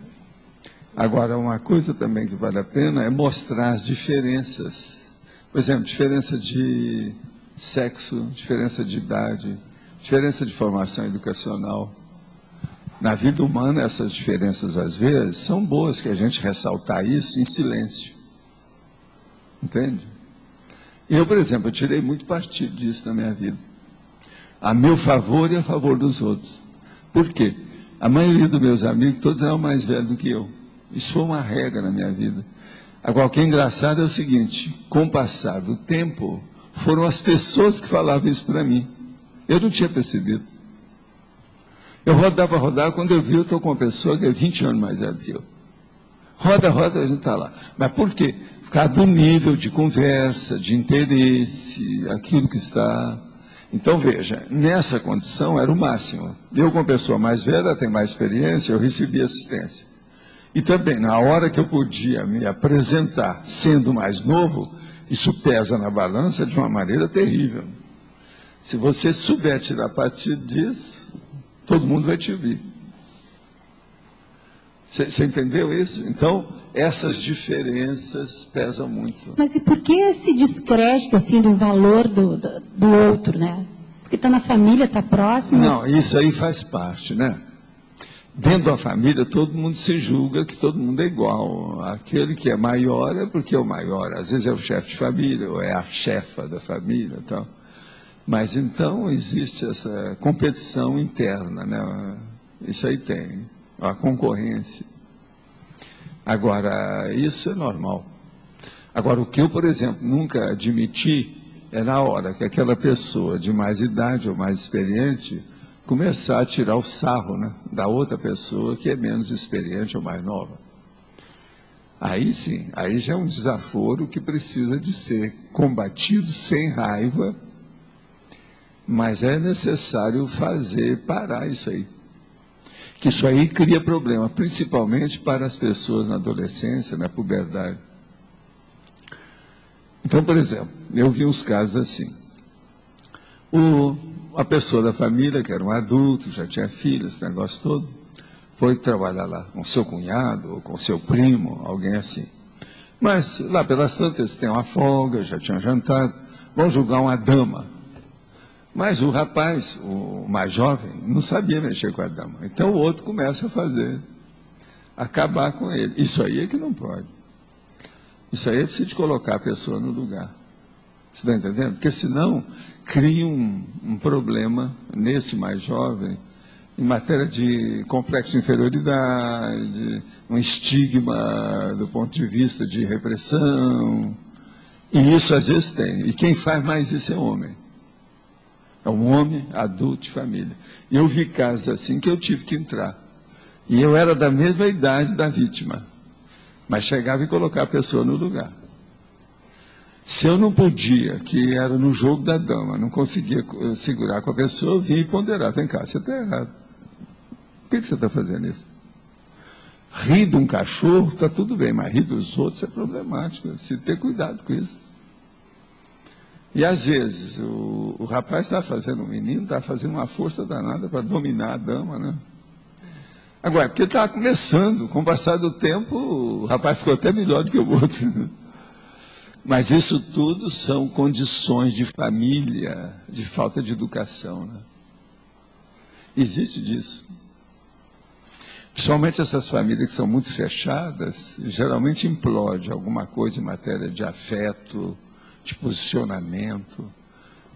Agora, uma coisa também que vale a pena é mostrar as diferenças. Por exemplo, diferença de sexo, diferença de idade, diferença de formação educacional. Na vida humana, essas diferenças, às vezes, são boas que a gente ressaltar isso em silêncio. Entende? Eu, por exemplo, eu tirei muito partido disso na minha vida. A meu favor e a favor dos outros. Por quê? A maioria dos meus amigos, todos eram mais velhos do que eu. Isso foi uma regra na minha vida. Agora, o que é engraçado é o seguinte, com o passar do tempo, foram as pessoas que falavam isso para mim. Eu não tinha percebido. Eu rodava, quando eu vi, eu estou com uma pessoa que é 20 anos mais velha do que eu. Roda, a gente está lá. Mas por quê? Por causa do nível de conversa, de interesse, aquilo que está... Então, veja, nessa condição era o máximo. Eu, com a pessoa mais velha, tem mais experiência, eu recebi assistência. E também, na hora que eu podia me apresentar, sendo mais novo, isso pesa na balança de uma maneira terrível. Se você souber tirar partido disso, todo mundo vai te ouvir. Você entendeu isso? Então, essas diferenças pesam muito. Mas e por que esse descrédito assim, do valor do outro, né? Porque está na família, está próximo. Não, isso aí faz parte, né? Dentro da família, todo mundo se julga que todo mundo é igual. Aquele que é maior é porque é o maior. Às vezes é o chefe de família, ou é a chefa da família e tal. Mas então existe essa competição interna, né? Isso aí tem, a concorrência. Agora, isso é normal. Agora, o que eu, por exemplo, nunca admiti é na hora que aquela pessoa de mais idade ou mais experiente começar a tirar o sarro, né, da outra pessoa que é menos experiente ou mais nova. Aí sim, aí já é um desaforo que precisa de ser combatido sem raiva, mas é necessário parar isso aí. Que isso aí cria problema, principalmente para as pessoas na adolescência, na puberdade. Então, por exemplo, eu vi uns casos assim. A pessoa da família, que era um adulto, já tinha filho, esse negócio todo, foi trabalhar lá com seu cunhado, ou com seu primo, alguém assim. Mas lá pelas tantas, eles têm uma folga, já tinham jantado, vão julgar uma dama. Mas o rapaz, o mais jovem, não sabia mexer com a dama. Então o outro começa a acabar com ele. Isso aí é que não pode. Isso aí é preciso colocar a pessoa no lugar. Você está entendendo? Porque senão cria um problema nesse mais jovem, em matéria de complexo de inferioridade, um estigma do ponto de vista de repressão. E isso às vezes tem. E quem faz mais isso é homem. É um homem adulto de família. E eu vi casos assim que eu tive que entrar. E eu era da mesma idade da vítima. Mas chegava e colocava a pessoa no lugar. Se eu não podia, que era no jogo da dama, não conseguia segurar com a pessoa, eu vinha e ponderar. Vem cá, você está errado. Por que você está fazendo isso? Rir de um cachorro está tudo bem, mas rir dos outros é problemático. Você tem que ter cuidado com isso. E às vezes o rapaz está fazendo, o menino está fazendo uma força danada para dominar a dama, né? Agora, porque estava começando, com o passar do tempo, o rapaz ficou até melhor do que o outro. Mas isso tudo são condições de família, de falta de educação, né? Existe disso. Principalmente essas famílias que são muito fechadas, geralmente implode alguma coisa em matéria de afeto, de posicionamento,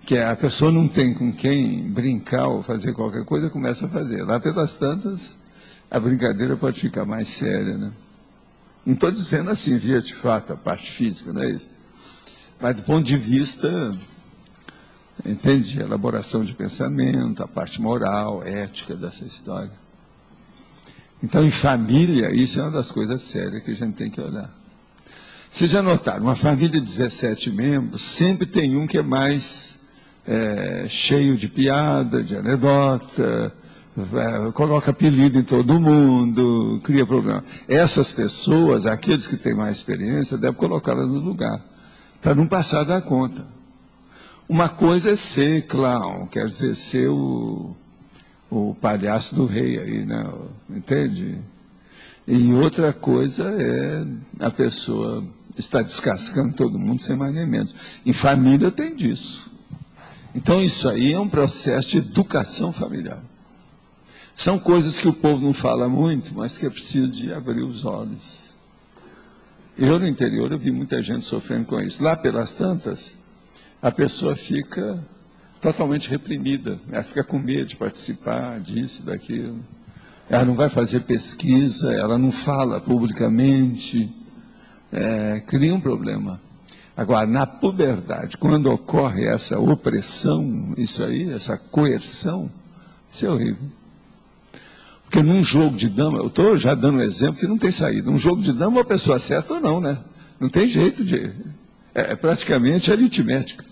que a pessoa não tem com quem brincar ou fazer qualquer coisa, começa a fazer. Lá pelas tantas, a brincadeira pode ficar mais séria, né? Não estou dizendo assim, via de fato, a parte física, não é isso? Mas do ponto de vista, entende, elaboração de pensamento, a parte moral, ética dessa história. Então, em família, isso é uma das coisas sérias que a gente tem que olhar. Vocês já notaram, uma família de 17 membros, sempre tem um que é mais cheio de piada, de anedota, coloca apelido em todo mundo, cria problema. Essas pessoas, aqueles que têm mais experiência, devem colocá-las no lugar, para não passar da conta. Uma coisa é ser clown, quer dizer, ser o palhaço do rei aí, né? Entende? E outra coisa é a pessoa estar descascando todo mundo sem mais nem menos. Em família tem disso. Então isso aí é um processo de educação familiar. São coisas que o povo não fala muito, mas que é preciso de abrir os olhos. Eu no interior eu vi muita gente sofrendo com isso. Lá pelas tantas, a pessoa fica totalmente reprimida, ela fica com medo de participar disso, daquilo. Ela não vai fazer pesquisa, ela não fala publicamente, cria um problema. Agora, na puberdade, quando ocorre essa opressão, isso aí, essa coerção, isso é horrível. Porque num jogo de dama, eu estou já dando um exemplo que não tem saída, num jogo de dama a pessoa acerta ou não, né? Não tem jeito de... É praticamente aritmética.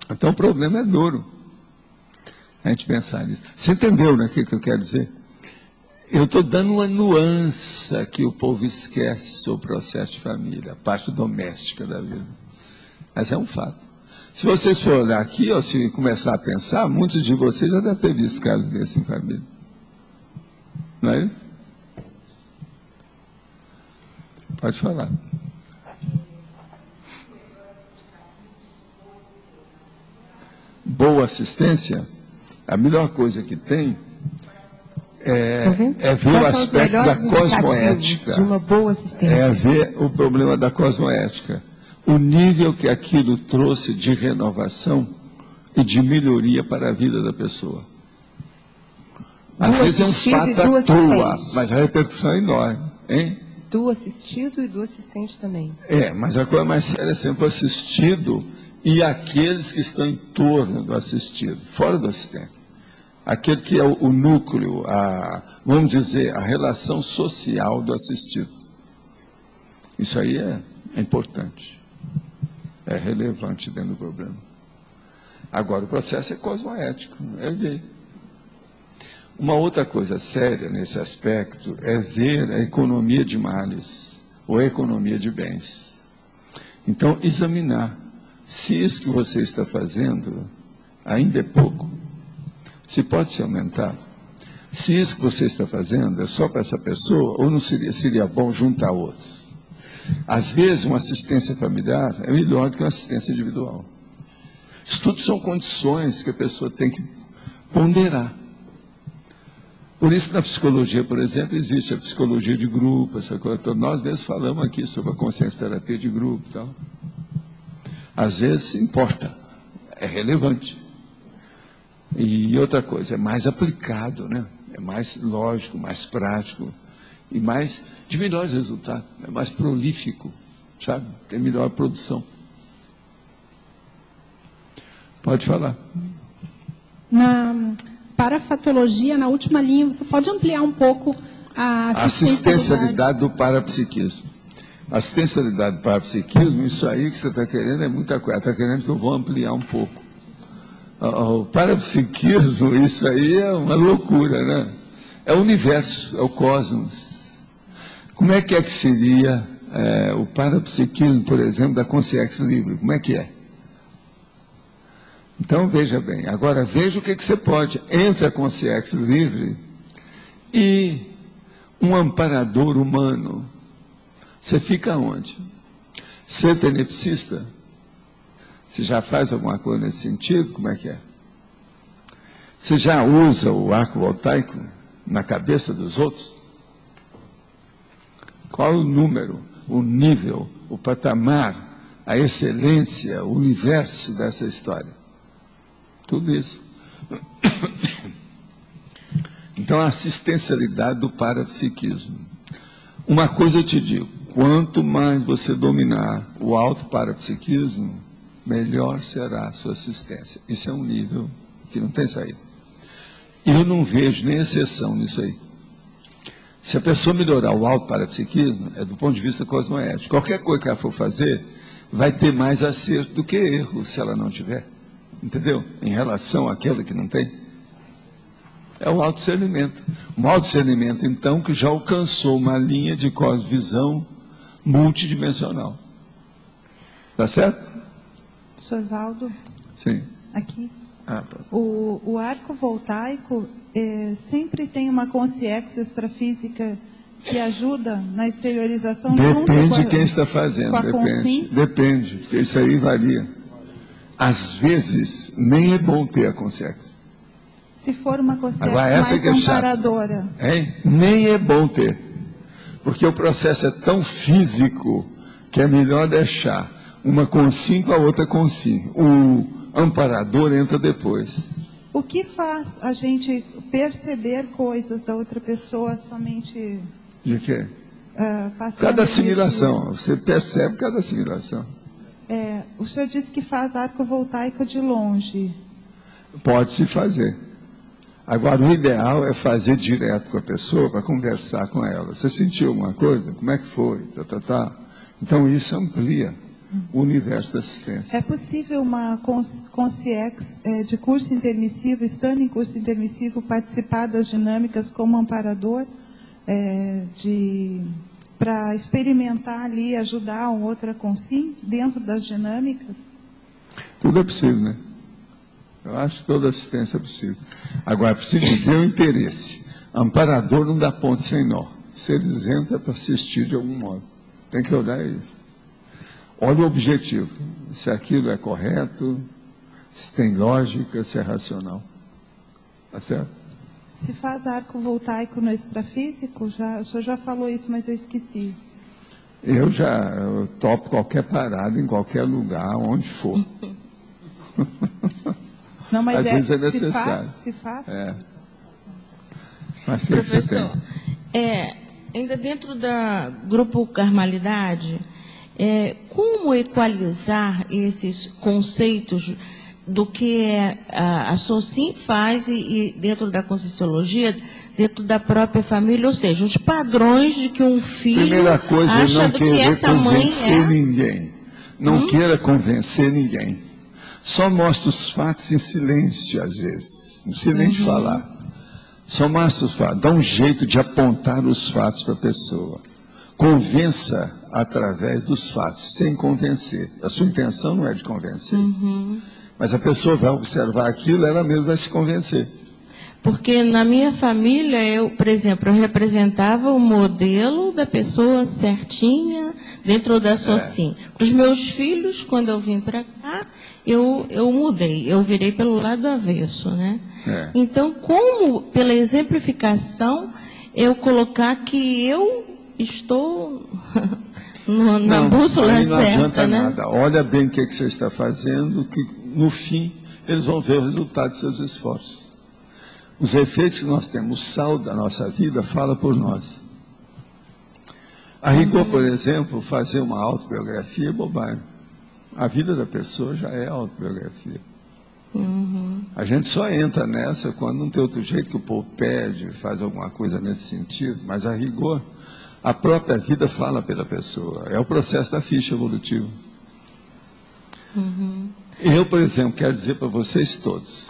Então o problema é duro. A gente pensar nisso. Você entendeu, né, o que eu quero dizer? Eu estou dando uma nuance que o povo esquece sobre o processo de família, a parte doméstica da vida. Mas é um fato. Se vocês forem olhar aqui, ou se começar a pensar, muitos de vocês já devem ter visto casos desses em família. Não é isso? Pode falar. Boa assistência, a melhor coisa que tem é ver o aspecto da cosmoética. De uma boa assistência. É ver o problema da cosmoética. O nível que aquilo trouxe de renovação e de melhoria para a vida da pessoa. Às vezes é um fato à toa, mas a repercussão é enorme. Hein? Do assistido e do assistente também. Mas a coisa mais séria é sempre o assistido e aqueles que estão em torno do assistido, fora do assistente. Aquele que é o núcleo, vamos dizer, a relação social do assistido. Isso aí é importante. É relevante dentro do problema. Agora, o processo é cosmoético, é ver. Uma outra coisa séria nesse aspecto é ver a economia de males, ou a economia de bens. Então, examinar se isso que você está fazendo ainda é pouco, se pode ser aumentado. Se isso que você está fazendo é só para essa pessoa, ou não seria bom juntar outros. Às vezes, uma assistência familiar é melhor do que uma assistência individual. Isso tudo são condições que a pessoa tem que ponderar. Por isso, na psicologia, por exemplo, existe a psicologia de grupo, essa coisa toda. Nós mesmos falamos aqui sobre a consciência-terapia de grupo e tal. Às vezes, importa, é relevante. E outra coisa, é mais aplicado, né? É mais lógico, mais prático e de melhores resultados, é mais prolífico, sabe? Tem melhor produção. Pode falar. Na parafatologia, na última linha, você pode ampliar um pouco a assistencialidade do parapsiquismo. Assistencialidade do parapsiquismo, isso aí que você está querendo é muita coisa. Está querendo que eu vou ampliar um pouco. O parapsiquismo, isso aí é uma loucura, né? É o universo, é o cosmos. Como é que seria o parapsiquismo, por exemplo, da consciência livre? Como é que é? Então, veja bem. Agora, veja o que você pode. Entre a consciência livre e um amparador humano. Você fica onde? Ser tenepsista? Você já faz alguma coisa nesse sentido? Como é que é? Você já usa o arco voltaico? na cabeça dos outros? Qual é o número, o nível, o patamar, a excelência, o universo dessa história? Tudo isso. Então, a assistencialidade do parapsiquismo. Uma coisa eu te digo, quanto mais você dominar o auto-parapsiquismo, melhor será a sua assistência. Isso é um nível que não tem saída. Eu não vejo nem exceção nisso aí. Se a pessoa melhorar o auto-parapsiquismo, é do ponto de vista cosmoético. Qualquer coisa que ela for fazer, vai ter mais acerto do que erro, se ela não tiver. Entendeu? Em relação àquela que não tem. É o autodiscernimento. Um autodiscernimento, então, que já alcançou uma linha de cosmovisão multidimensional. Tá certo? Professor Valdo? Sim. Aqui. Tá. O arco voltaico sempre tem uma consciência extrafísica que ajuda na exteriorização. Depende de quem está fazendo. Depende. Porque isso aí varia. Às vezes, nem é bom ter a consciência. Se for uma consciência mais amparadora. Nem é bom ter. Porque o processo é tão físico que é melhor deixar uma com 5, a outra com 5. O amparador entra depois. O que faz a gente perceber coisas da outra pessoa somente... De quê? Cada assimilação. Você percebe cada assimilação. O senhor disse que faz arco voltaico de longe. Pode-se fazer. Agora, o ideal é fazer direto com a pessoa, para conversar com ela. Você sentiu alguma coisa? Como é que foi? Então, isso amplia o universo da assistência. É possível uma consciex de curso intermissivo, estando em curso intermissivo, participar das dinâmicas como amparador, para experimentar ali, ajudar uma outra consim dentro das dinâmicas? Tudo é possível, né? Eu acho que toda assistência é possível. Agora, é preciso ver o interesse. Amparador não dá ponto sem nó. Se eles entram, é para assistir de algum modo. Tem que olhar isso. Olha o objetivo. Se aquilo é correto, se tem lógica, se é racional. Tá certo? Se faz arco voltaico no extrafísico, o senhor já falou isso, mas eu esqueci. Eu topo qualquer parada, em qualquer lugar, onde for. Não, mas às vezes é necessário. Se faz. Mas professor, ainda dentro da grupo Carmalidade, como equalizar esses conceitos do que a SOCIM faz e dentro da Conscienciologia, dentro da própria família, ou seja, os padrões de que um filho primeira coisa, acha não do que essa mãe convencer ninguém. Não queira convencer ninguém. Só mostra os fatos em silêncio, às vezes. Não precisa nem de falar. Só mostra os fatos. Dá um jeito de apontar os fatos para a pessoa. Convença através dos fatos, sem convencer. A sua intenção não é de convencer. Mas a pessoa vai observar aquilo, ela mesma vai se convencer. Porque na minha família, por exemplo, eu representava o modelo da pessoa certinha dentro da SOCIM. Os meus filhos, quando eu vim para cá, eu mudei, eu virei pelo lado avesso, né? Então, como pela exemplificação, eu colocar que eu estou na bússola certa, não adianta né? nada. Olha bem o que você está fazendo, que no fim eles vão ver o resultado de seus esforços. Os efeitos que nós temos, o sal da nossa vida fala por nós. A rigor, por exemplo, fazer uma autobiografia é bobagem. A vida da pessoa já é autobiografia. A gente só entra nessa quando não tem outro jeito, que o povo pede, faz alguma coisa nesse sentido, mas a rigor, a própria vida fala pela pessoa. É o processo da ficha evolutiva. Eu, por exemplo, quero dizer para vocês todos,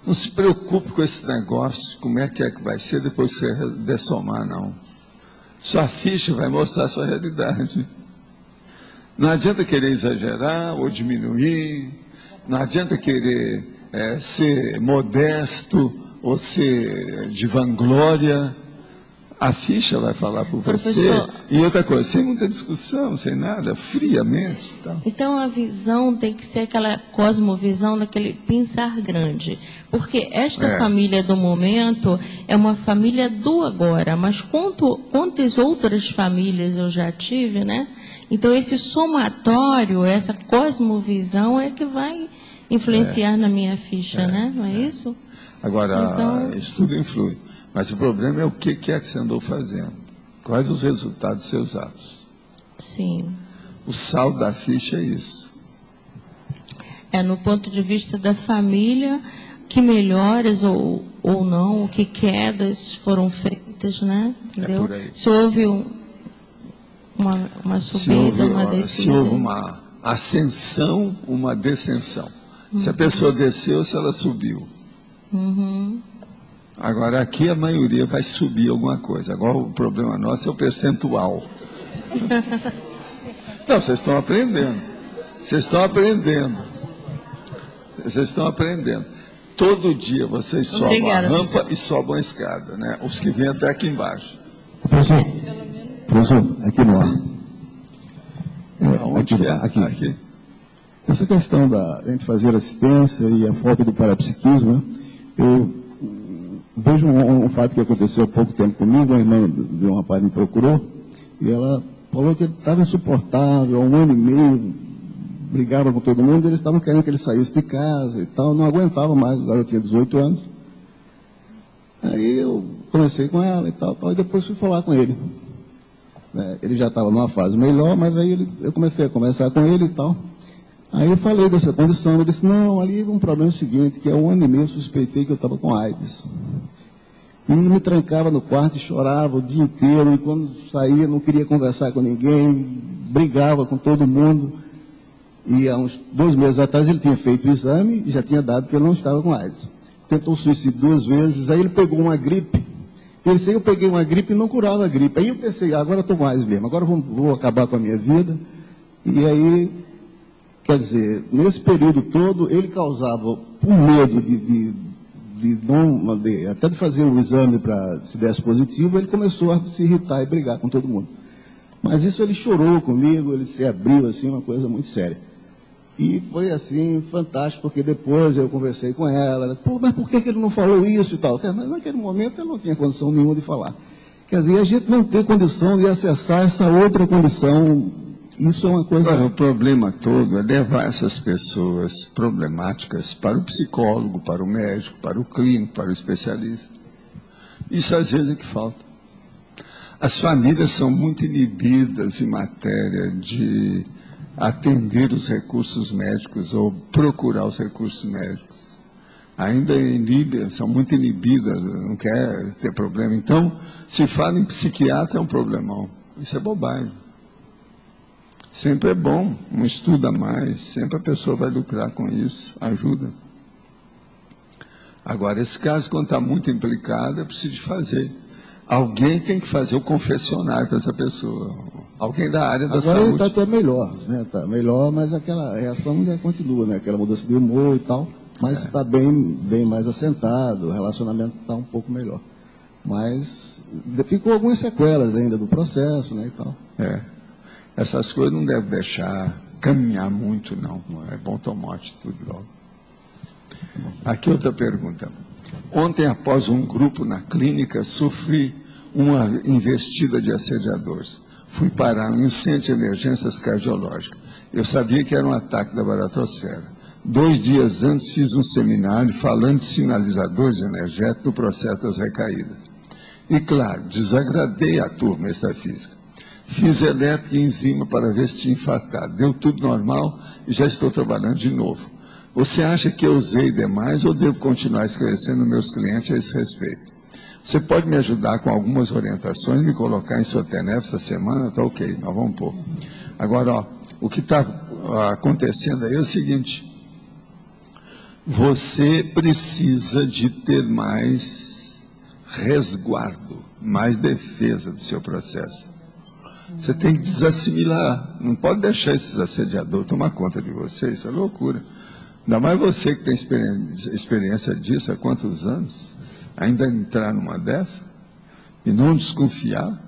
não se preocupe com esse negócio, como é que vai ser depois que você dessomar, não. Sua ficha vai mostrar a sua realidade. Não adianta querer exagerar ou diminuir, não adianta querer ser modesto ou ser de vanglória. A ficha vai falar por você. E outra coisa, sem muita discussão, sem nada, friamente. Então a visão tem que ser aquela cosmovisão daquele pensar grande. Porque esta família do momento é uma família do agora. Mas quantas outras famílias eu já tive, né? Então esse somatório, essa cosmovisão é que vai influenciar na minha ficha, né? Não é isso? Agora, então, isso tudo influi. Mas o problema é o que é que você andou fazendo. Quais os resultados dos seus atos? Sim. O saldo da ficha é isso. No ponto de vista da família, que melhores ou não, que quedas foram feitas, né? Entendeu? Se houve uma subida, uma descida. Se houve uma ascensão, uma descensão. Se a pessoa desceu, se ela subiu. Agora, aqui a maioria vai subir alguma coisa. Agora, o problema nosso é o percentual. Não, vocês estão aprendendo. Vocês estão aprendendo. Vocês estão aprendendo. Todo dia vocês sobem a rampa e sobem a escada, né? Os que vêm até aqui embaixo. Professor, aqui no ar. Aqui. Essa questão da gente fazer assistência e a falta do parapsiquismo, né? Eu vejo um fato que aconteceu há pouco tempo comigo. A irmã de um rapaz me procurou e ela falou que ele estava insuportável, há 1 ano e meio, brigava com todo mundo, eles estavam querendo que ele saísse de casa e tal, não aguentava mais, eu tinha 18 anos. Aí eu conversei com ela e tal, e depois fui falar com ele. Ele já estava numa fase melhor, mas aí eu comecei a conversar com ele e tal. Aí eu falei dessa condição, ele disse, não, ali um problema é o seguinte, que há 1 ano e meio eu suspeitei que eu estava com AIDS. E me trancava no quarto e chorava o dia inteiro, e quando saía não queria conversar com ninguém, brigava com todo mundo. E há uns 2 meses atrás ele tinha feito o exame e já tinha dado que ele não estava com AIDS. Tentou suicídio 2 vezes, aí ele pegou uma gripe. Eu peguei uma gripe e não curava a gripe. Aí eu pensei, agora estou com AIDS mesmo, agora vou acabar com a minha vida. E aí, quer dizer, nesse período todo, ele causava, por medo até de fazer um exame para se desse positivo, ele começou a se irritar e brigar com todo mundo. Mas isso ele chorou comigo, ele se abriu, assim, uma coisa muito séria. E foi, assim, fantástico, porque depois eu conversei com ela disse, mas por que ele não falou isso e tal? Mas naquele momento eu não tinha condição nenhuma de falar. Quer dizer, a gente não tem condição de acessar essa outra condição. Isso é uma coisa... Agora, o problema todo é levar essas pessoas problemáticas para o psicólogo, para o médico, para o clínico, para o especialista. Isso às vezes é que falta. As famílias são muito inibidas em matéria de atender os recursos médicos ou procurar os recursos médicos. Ainda são muito inibidas, não quer ter problema. Então, se fala em psiquiatra é um problemão. Isso é bobagem. Sempre é bom, um estudo a mais, sempre a pessoa vai lucrar com isso, ajuda. Agora, esse caso, quando está muito implicado, é preciso fazer. Alguém tem que fazer o confessionário para essa pessoa. Alguém da área da saúde. Agora ele está até melhor, né? Está melhor, mas aquela reação ainda continua, né? Aquela mudança de humor e tal. Mas está bem mais assentado, o relacionamento está um pouco melhor. Mas ficou algumas sequelas ainda do processo, né? E tal. Essas coisas não devem deixar caminhar muito, não. É bom tomar atitude logo. Aqui outra pergunta. Ontem, após um grupo na clínica, sofri uma investida de assediadores. Fui parar em um centro de emergências cardiológicas. Eu sabia que era um ataque da baratrosfera. 2 dias antes fiz um seminário falando de sinalizadores energéticos no processo das recaídas. E claro, desagradei a turma extrafísica. Fiz elétrica e enzima para ver se tinha infartado. Deu tudo normal e já estou trabalhando de novo. Você acha que eu usei demais ou devo continuar esclarecendo meus clientes a esse respeito? Você pode me ajudar com algumas orientações, me colocar em sua TENEF essa semana? Tá ok, nós vamos pôr. Agora, o que está acontecendo aí é o seguinte. Você precisa de ter mais resguardo, mais defesa do seu processo. Você tem que desassimilar. Não pode deixar esses assediadores tomar conta de você, isso é loucura. Ainda mais você que tem experiência disso há quantos anos? Ainda entrar numa dessa? e não desconfiar,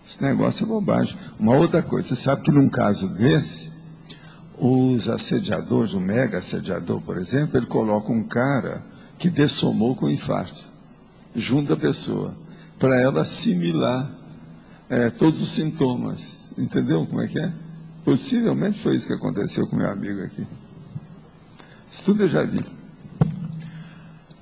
esse negócio é bobagem. Uma outra coisa, você sabe que num caso desse, os assediadores, o mega assediador, por exemplo, ele coloca um cara que dessomou com infarto, junto à pessoa, para ela assimilar todos os sintomas. Entendeu como é que é? Possivelmente foi isso que aconteceu com meu amigo aqui. Isso tudo eu já vi.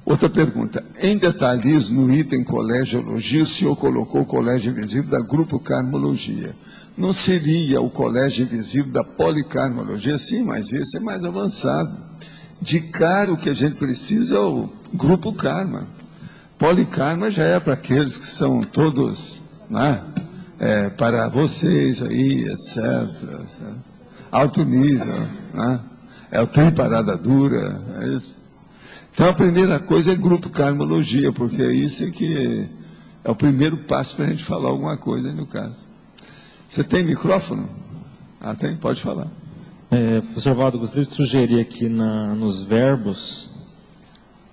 Outra pergunta. Em detalhes, no item colegiologia, o senhor colocou o colégio invisível da grupo carmologia. Não seria o colégio invisível da policarmologia? Sim, mas esse é mais avançado. De cara, o que a gente precisa é o grupo karma. Polikarma já é para aqueles que são todos, né? Para vocês aí, etc. Alto nível, né? É o triparada dura, é isso. Então, a primeira coisa é grupo carmologia, porque é isso que é o primeiro passo para a gente falar alguma coisa aí no caso. Você tem micrófono? Ah, tem? Pode falar. Professor Valdo, gostaria de sugerir aqui nos verbos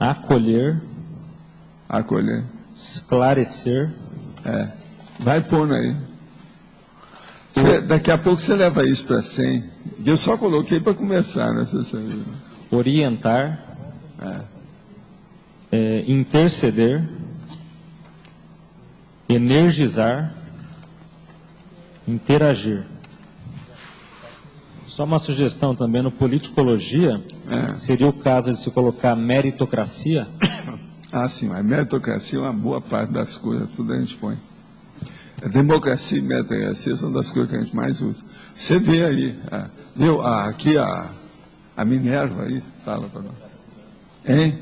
acolher, esclarecer. Vai pondo aí. Daqui a pouco você leva isso para 100. Eu só coloquei para começar, né? Orientar, interceder, energizar, interagir. Só uma sugestão também, no politicologia, seria o caso de se colocar meritocracia. Ah, sim, mas meritocracia é uma boa parte das coisas, tudo a gente põe. Democracia e meritocracia são das coisas que a gente mais usa. Você vê aí, viu, aqui a Minerva aí, fala para nós. Hein?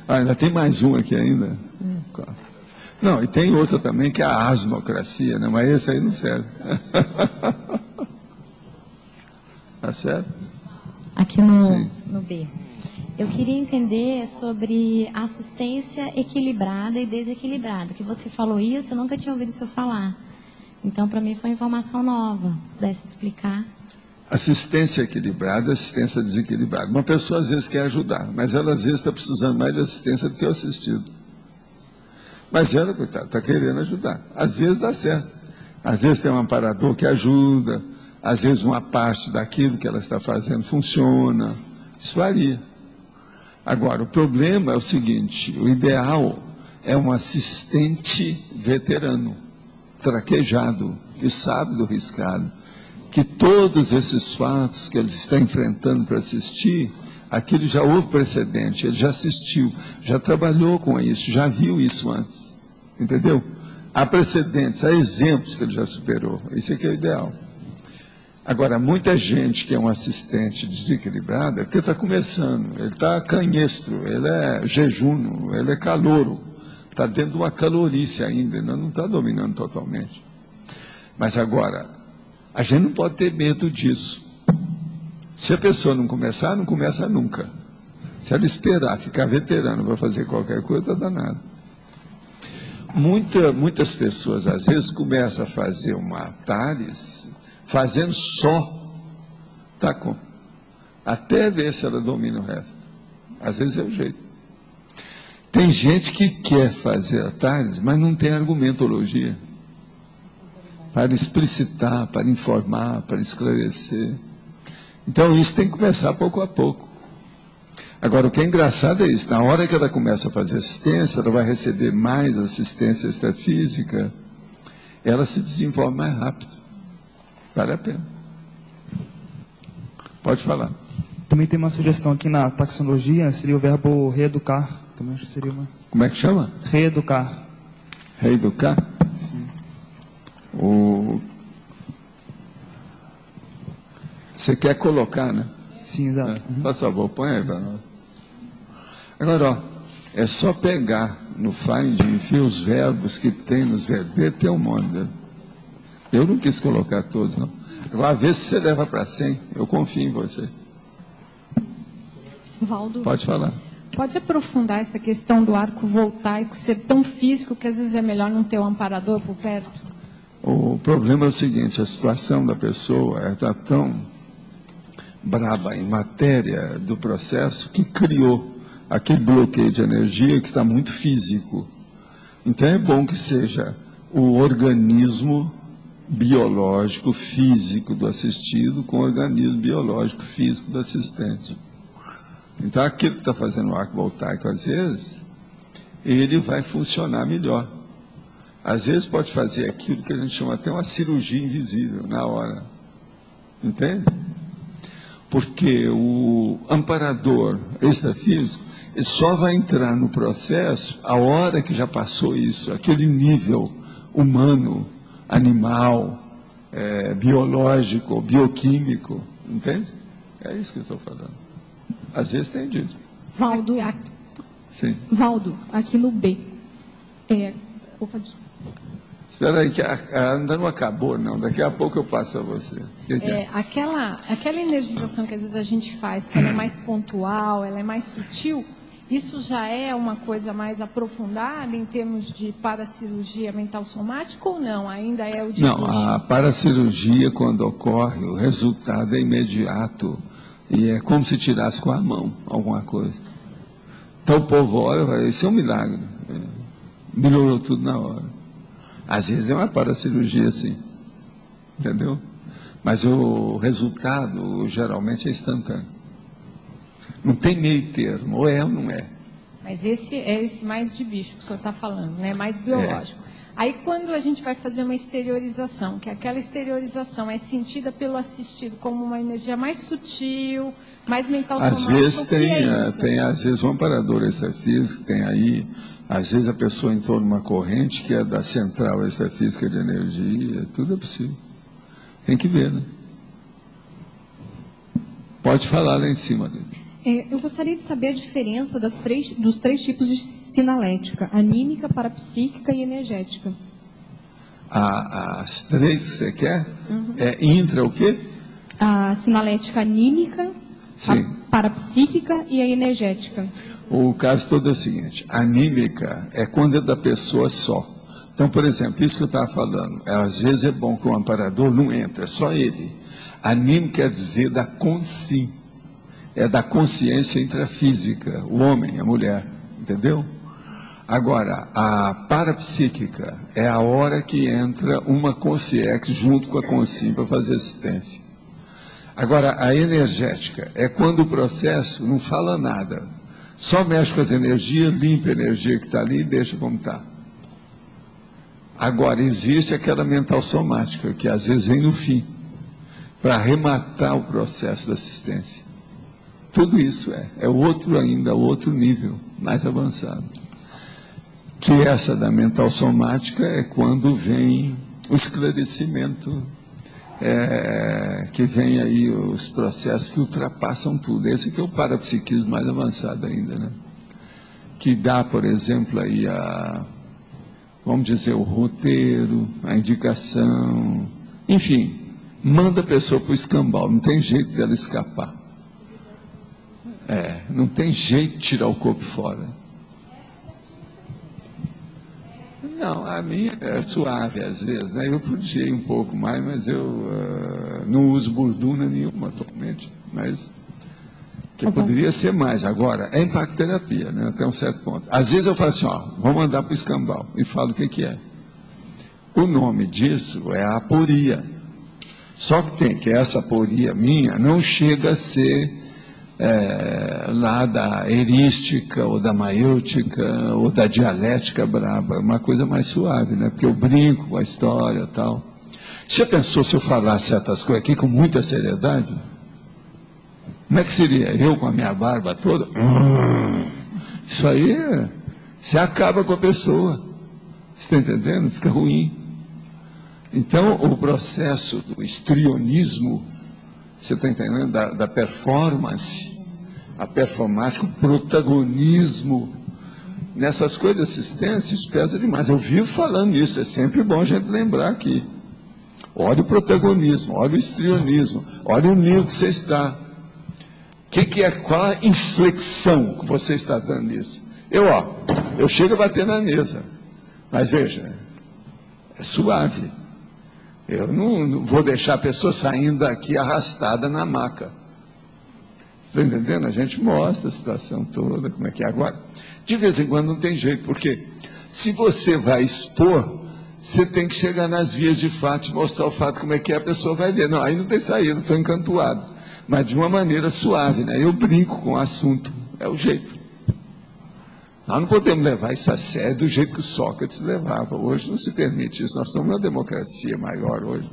Ainda tem mais um aqui ainda. Não, e tem outra também que é a asnocracia, né? Mas esse aí não serve. Tá certo? Aqui no B. Eu queria entender sobre assistência equilibrada e desequilibrada. Que você falou isso, eu nunca tinha ouvido o senhor falar. Então, para mim, foi informação nova. Pudesse explicar? Assistência equilibrada, assistência desequilibrada. Uma pessoa às vezes quer ajudar, mas ela às vezes está precisando mais de assistência do que o assistido. Mas ela, coitada, está querendo ajudar. Às vezes dá certo. Às vezes tem um amparador que ajuda. Às vezes uma parte daquilo que ela está fazendo funciona. Isso varia. Agora, o problema é o seguinte, o ideal é um assistente veterano, traquejado, que sabe do riscado, que todos esses fatos que ele está enfrentando para assistir, aquilo já houve precedente, ele já assistiu, já trabalhou com isso, já viu isso antes, entendeu? Há precedentes, há exemplos que ele já superou, isso é que é o ideal. Agora, muita gente que é um assistente desequilibrado é porque está começando, ele está canhestro, ele é jejuno, ele é calouro, está dentro de uma calorice ainda, não está dominando totalmente. Mas agora, a gente não pode ter medo disso. Se a pessoa não começar, não começa nunca. Se ela esperar ficar veterano para fazer qualquer coisa, está danado. Muitas pessoas, às vezes, começam a fazer uma TARES fazendo só, tá com, até ver se ela domina o resto. Às vezes é o jeito. Tem gente que quer fazer a TARES, mas não tem argumentologia para explicitar, para informar, para esclarecer. Então isso tem que começar pouco a pouco. Agora, o que é engraçado é isso, na hora que ela começa a fazer assistência, ela vai receber mais assistência extrafísica, ela se desenvolve mais rápido. Vale a pena. Pode falar. Também tem uma sugestão aqui na taxonologia, seria o verbo reeducar. Também acho que seria uma... Como é que chama? Reeducar. Reeducar? Sim. Você quer colocar, né? Sim, exato. Por favor, põe aí para nós. Agora, ó, é só pegar no Find e ver os verbos que tem nos verbetes, tem um monte, né? Eu não quis colocar todos, não. Agora, vê se você leva para 100. Eu confio em você. Valdo, pode falar. Pode aprofundar essa questão do arco voltaico ser tão físico que às vezes é melhor não ter um amparador por perto? O problema é o seguinte, a situação da pessoa está tão braba em matéria do processo que criou aquele bloqueio de energia que está muito físico. Então é bom que seja o organismo biológico, físico do assistido com o organismo biológico, físico do assistente. Então aquele que está fazendo o arco voltaico, às vezes, ele vai funcionar melhor. Às vezes pode fazer aquilo que a gente chama até uma cirurgia invisível, na hora. Entende? Porque o amparador extrafísico, ele só vai entrar no processo a hora que já passou isso, aquele nível humano, animal, biológico, bioquímico, entende? É isso que eu estou falando. Às vezes tem dito. Valdo, sim. Valdo, aqui no B. Opa, espera aí, que ainda não acabou, não. Daqui a pouco eu passo a você. Aquela energização que às vezes a gente faz, que ela é mais pontual, ela é mais sutil, isso já é uma coisa mais aprofundada em termos de paracirurgia mental somática ou não? Ainda é o de Não, a paracirurgia, quando ocorre, o resultado é imediato. E é como se tirasse com a mão alguma coisa. Então o povo olha e fala, isso é um milagre. Melhorou tudo na hora. Às vezes é uma paracirurgia, sim. Entendeu? Mas o resultado geralmente é instantâneo. Não tem meio termo, ou é ou não é. Mas esse é esse mais de bicho que o senhor está falando, né? Mais biológico. Aí quando a gente vai fazer uma exteriorização, que aquela exteriorização é sentida pelo assistido como uma energia mais sutil, mais mental somática. Às vezes tem às vezes um amparador extrafísico, tem aí, às vezes a pessoa entrou numa corrente que é da central extrafísica de energia, tudo é possível. Tem que ver, né? Pode falar lá em cima dele. Eu gostaria de saber a diferença dos três tipos de sinalética: anímica, parapsíquica e energética. As três que você quer? Uhum. Intra o quê? A sinalética anímica, sim, a parapsíquica e a energética. O caso todo é o seguinte: anímica é quando é da pessoa só. Então, por exemplo, isso que eu estava falando, às vezes é bom que o amparador não entre, é só ele. Anímica quer dizer da consciência. É da consciência intrafísica, o homem, a mulher, entendeu? Agora, a parapsíquica é a hora que entra uma consciência junto com a consciência para fazer assistência. Agora, a energética é quando o processo não fala nada, só mexe com as energias, limpa a energia que está ali e deixa como está. Agora, existe aquela mental somática, que às vezes vem no fim, para arrematar o processo da assistência. Tudo isso é outro ainda, outro nível, mais avançado. Que essa da mental somática é quando vem o esclarecimento, que vem aí os processos que ultrapassam tudo. Esse aqui é o parapsiquismo mais avançado ainda, né? Que dá, por exemplo, aí vamos dizer, o roteiro, a indicação, enfim, manda a pessoa para o escambau, não tem jeito dela escapar. Não tem jeito de tirar o corpo fora. Não, a minha é suave às vezes, né? Eu prodigiei um pouco mais, mas eu não uso burduna nenhuma atualmente, mas que poderia ser mais. Agora, é impactoterapia, né? Até um certo ponto. Às vezes eu falo assim, vamos mandar para o escambau, e falo o que é. O nome disso é a aporia. Só que essa aporia minha não chega a ser lá da erística, ou da maêutica, ou da dialética braba, uma coisa mais suave, né? Porque eu brinco com a história e tal. Você já pensou se eu falasse certas coisas aqui com muita seriedade? Como é que seria? Eu com a minha barba toda? Isso aí, você acaba com a pessoa. Você está entendendo? Fica ruim. Então, o processo do histrionismo, você está entendendo? Da performance, a performática, o protagonismo, nessas coisas de assistência, isso pesa demais. Eu vivo falando isso, é sempre bom a gente lembrar aqui. Olha o protagonismo, olha o histrionismo, olha o nível que você está. Qual a inflexão que você está dando nisso? Eu chego a bater na mesa, mas veja, é suave. Eu não vou deixar a pessoa saindo daqui arrastada na maca. Está entendendo? A gente mostra a situação toda, como é que é. Agora, de vez em quando não tem jeito, porque Se você vai expor, você tem que chegar nas vias de fato e mostrar o fato como é que é, a pessoa vai ver. Não, aí não tem saída, estou encantuado. Mas de uma maneira suave, né? Eu brinco com o assunto, é o jeito. Nós não podemos levar isso a sério do jeito que o Sócrates levava. Hoje não se permite isso, nós estamos numa democracia maior hoje.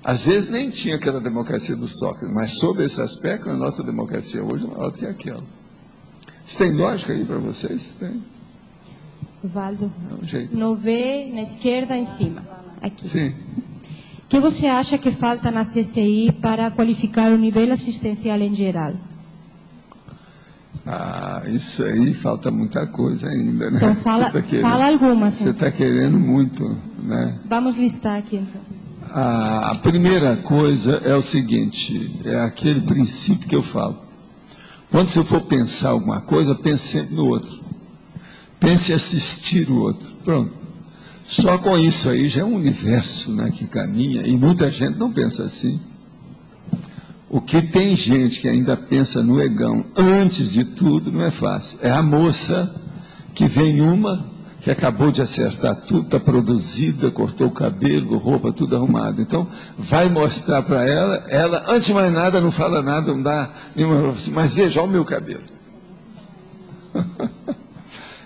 Às vezes nem tinha aquela democracia do Sócrates, mas sobre esse aspecto, a nossa democracia hoje, ela tem aquela. Isso tem lógica aí para vocês? Tem? Valdo, é um jeito. não vê na esquerda em cima. Aqui. Sim. O que você acha que falta na CCI para qualificar o nível assistencial em geral? Isso aí falta muita coisa ainda, né? Então fala algumas. Você está querendo muito, né? Vamos listar aqui então. A primeira coisa é o seguinte, é aquele princípio que eu falo. Quando você for pensar alguma coisa, pense sempre no outro. Pense em assistir o outro. Pronto. Só com isso aí já é um universo, né, que caminha, e muita gente não pensa assim. O que tem gente que ainda pensa no egão antes de tudo não é fácil. É a moça que vem que acabou de acertar tudo, está produzida, cortou o cabelo, roupa, tudo arrumado. Então, vai mostrar para ela, antes de mais nada, não fala nada, não dá nenhuma, mas veja, olha o meu cabelo.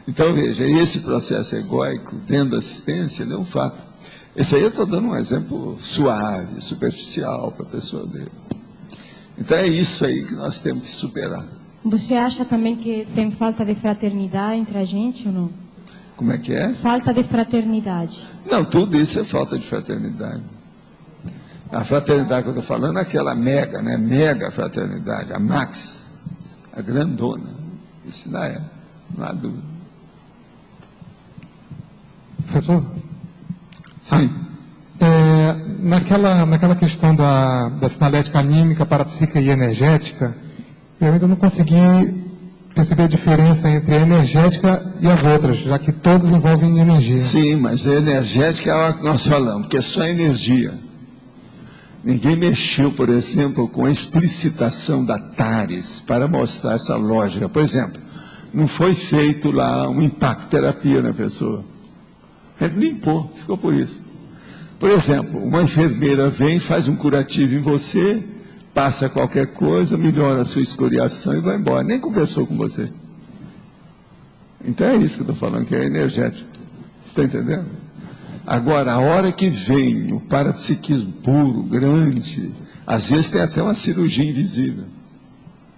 Então, veja, esse processo egóico dentro da assistência é um fato. Esse aí eu estou dando um exemplo suave, superficial para a pessoa ver. Então, é isso aí que nós temos que superar. Você acha também que tem falta de fraternidade entre a gente ou não? Como é que é? Falta de fraternidade. Não, tudo isso é falta de fraternidade. A fraternidade que eu estou falando é aquela mega, né? Mega fraternidade, a Max, a grandona. Isso não há dúvida. Professor? Sim. Naquela questão da sinalética anímica, parapsíquica e energética, eu ainda não consegui perceber a diferença entre a energética e as outras, já que todas envolvem energia. Sim, mas a energética é a que nós falamos, porque é só energia. Ninguém mexeu, por exemplo, com a explicitação da TARES para mostrar essa lógica. Por exemplo, não foi feito lá um impacto terapia na pessoa. A gente limpou, ficou por isso. Por exemplo, uma enfermeira vem, faz um curativo em você, passa qualquer coisa, melhora a sua escoriação e vai embora. Nem conversou com você. Então é isso que eu estou falando, que é energético. Você está entendendo? Agora, a hora que vem o parapsiquismo puro, grande, às vezes tem até uma cirurgia invisível.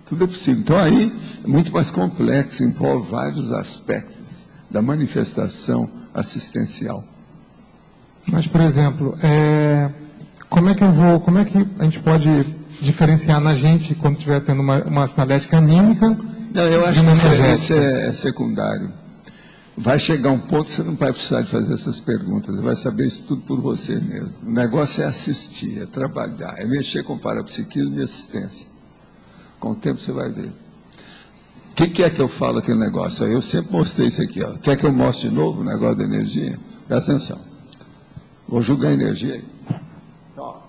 Tudo é possível. Então aí é muito mais complexo, envolve vários aspectos da manifestação assistencial. Mas, por exemplo, como é que a gente pode diferenciar na gente quando estiver tendo uma sinalética anímica? Não, eu acho que isso é secundário. Vai chegar um ponto que você não vai precisar de fazer essas perguntas, você vai saber isso tudo por você mesmo. O negócio é assistir, é trabalhar, é mexer com parapsiquismo e assistência. Com o tempo você vai ver. O que é que eu falo aqui no negócio? Eu sempre mostrei isso aqui. Ó. Quer que eu mostre de novo o negócio da energia? Presta atenção. Vou julgar a energia aí. Então,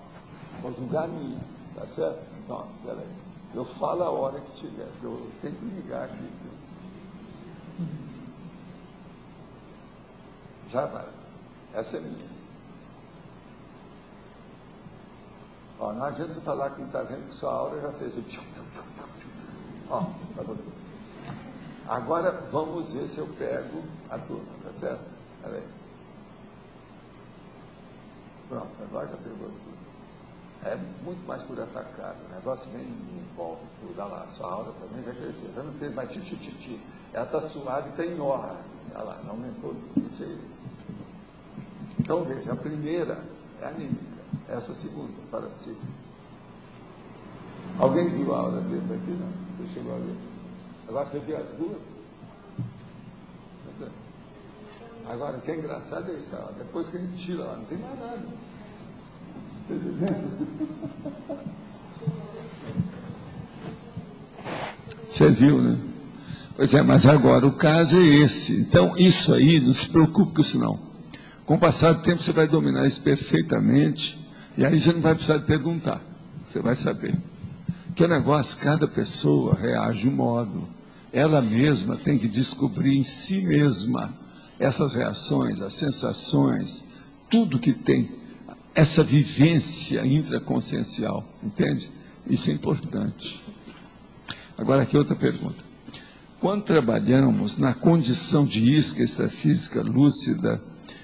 vou julgar a minha, tá certo? Então, peraí. Eu falo a hora que tiver, eu tenho que ligar aqui. Já vai. Essa é minha. Ó, não adianta você falar que não está vendo que sua aura já fez. Ó, para você. Agora vamos ver se eu pego a turma, tá certo? Peraí. Pronto, agora já pegou tudo. É muito mais por atacado. O negócio vem e envolve tudo. Olha lá, sua aura também já cresceu. Já não fez mais ti. Ela está suada e está em orra. Olha lá, não aumentou tudo. Isso é isso. Então veja, a primeira é anímica. Essa segunda, parapsíquica. Alguém viu a aura dele aqui? Não? Você chegou a ver? Agora você viu as duas? Agora, o que é engraçado é isso. Ó, depois que a gente tira lá, não tem mais nada. Está entendendo? Você viu, né? Pois é, mas agora o caso é esse. Então, isso aí, não se preocupe com isso não. Com o passar do tempo, você vai dominar isso perfeitamente. E aí você não vai precisar de perguntar. Você vai saber. Que o negócio, cada pessoa reage de um modo. Ela mesma tem que descobrir em si mesma. essas reações, as sensações, tudo que tem essa vivência intraconsciencial, entende? Isso é importante. Agora, aqui outra pergunta. Quando trabalhamos na condição de isca extrafísica lúcida,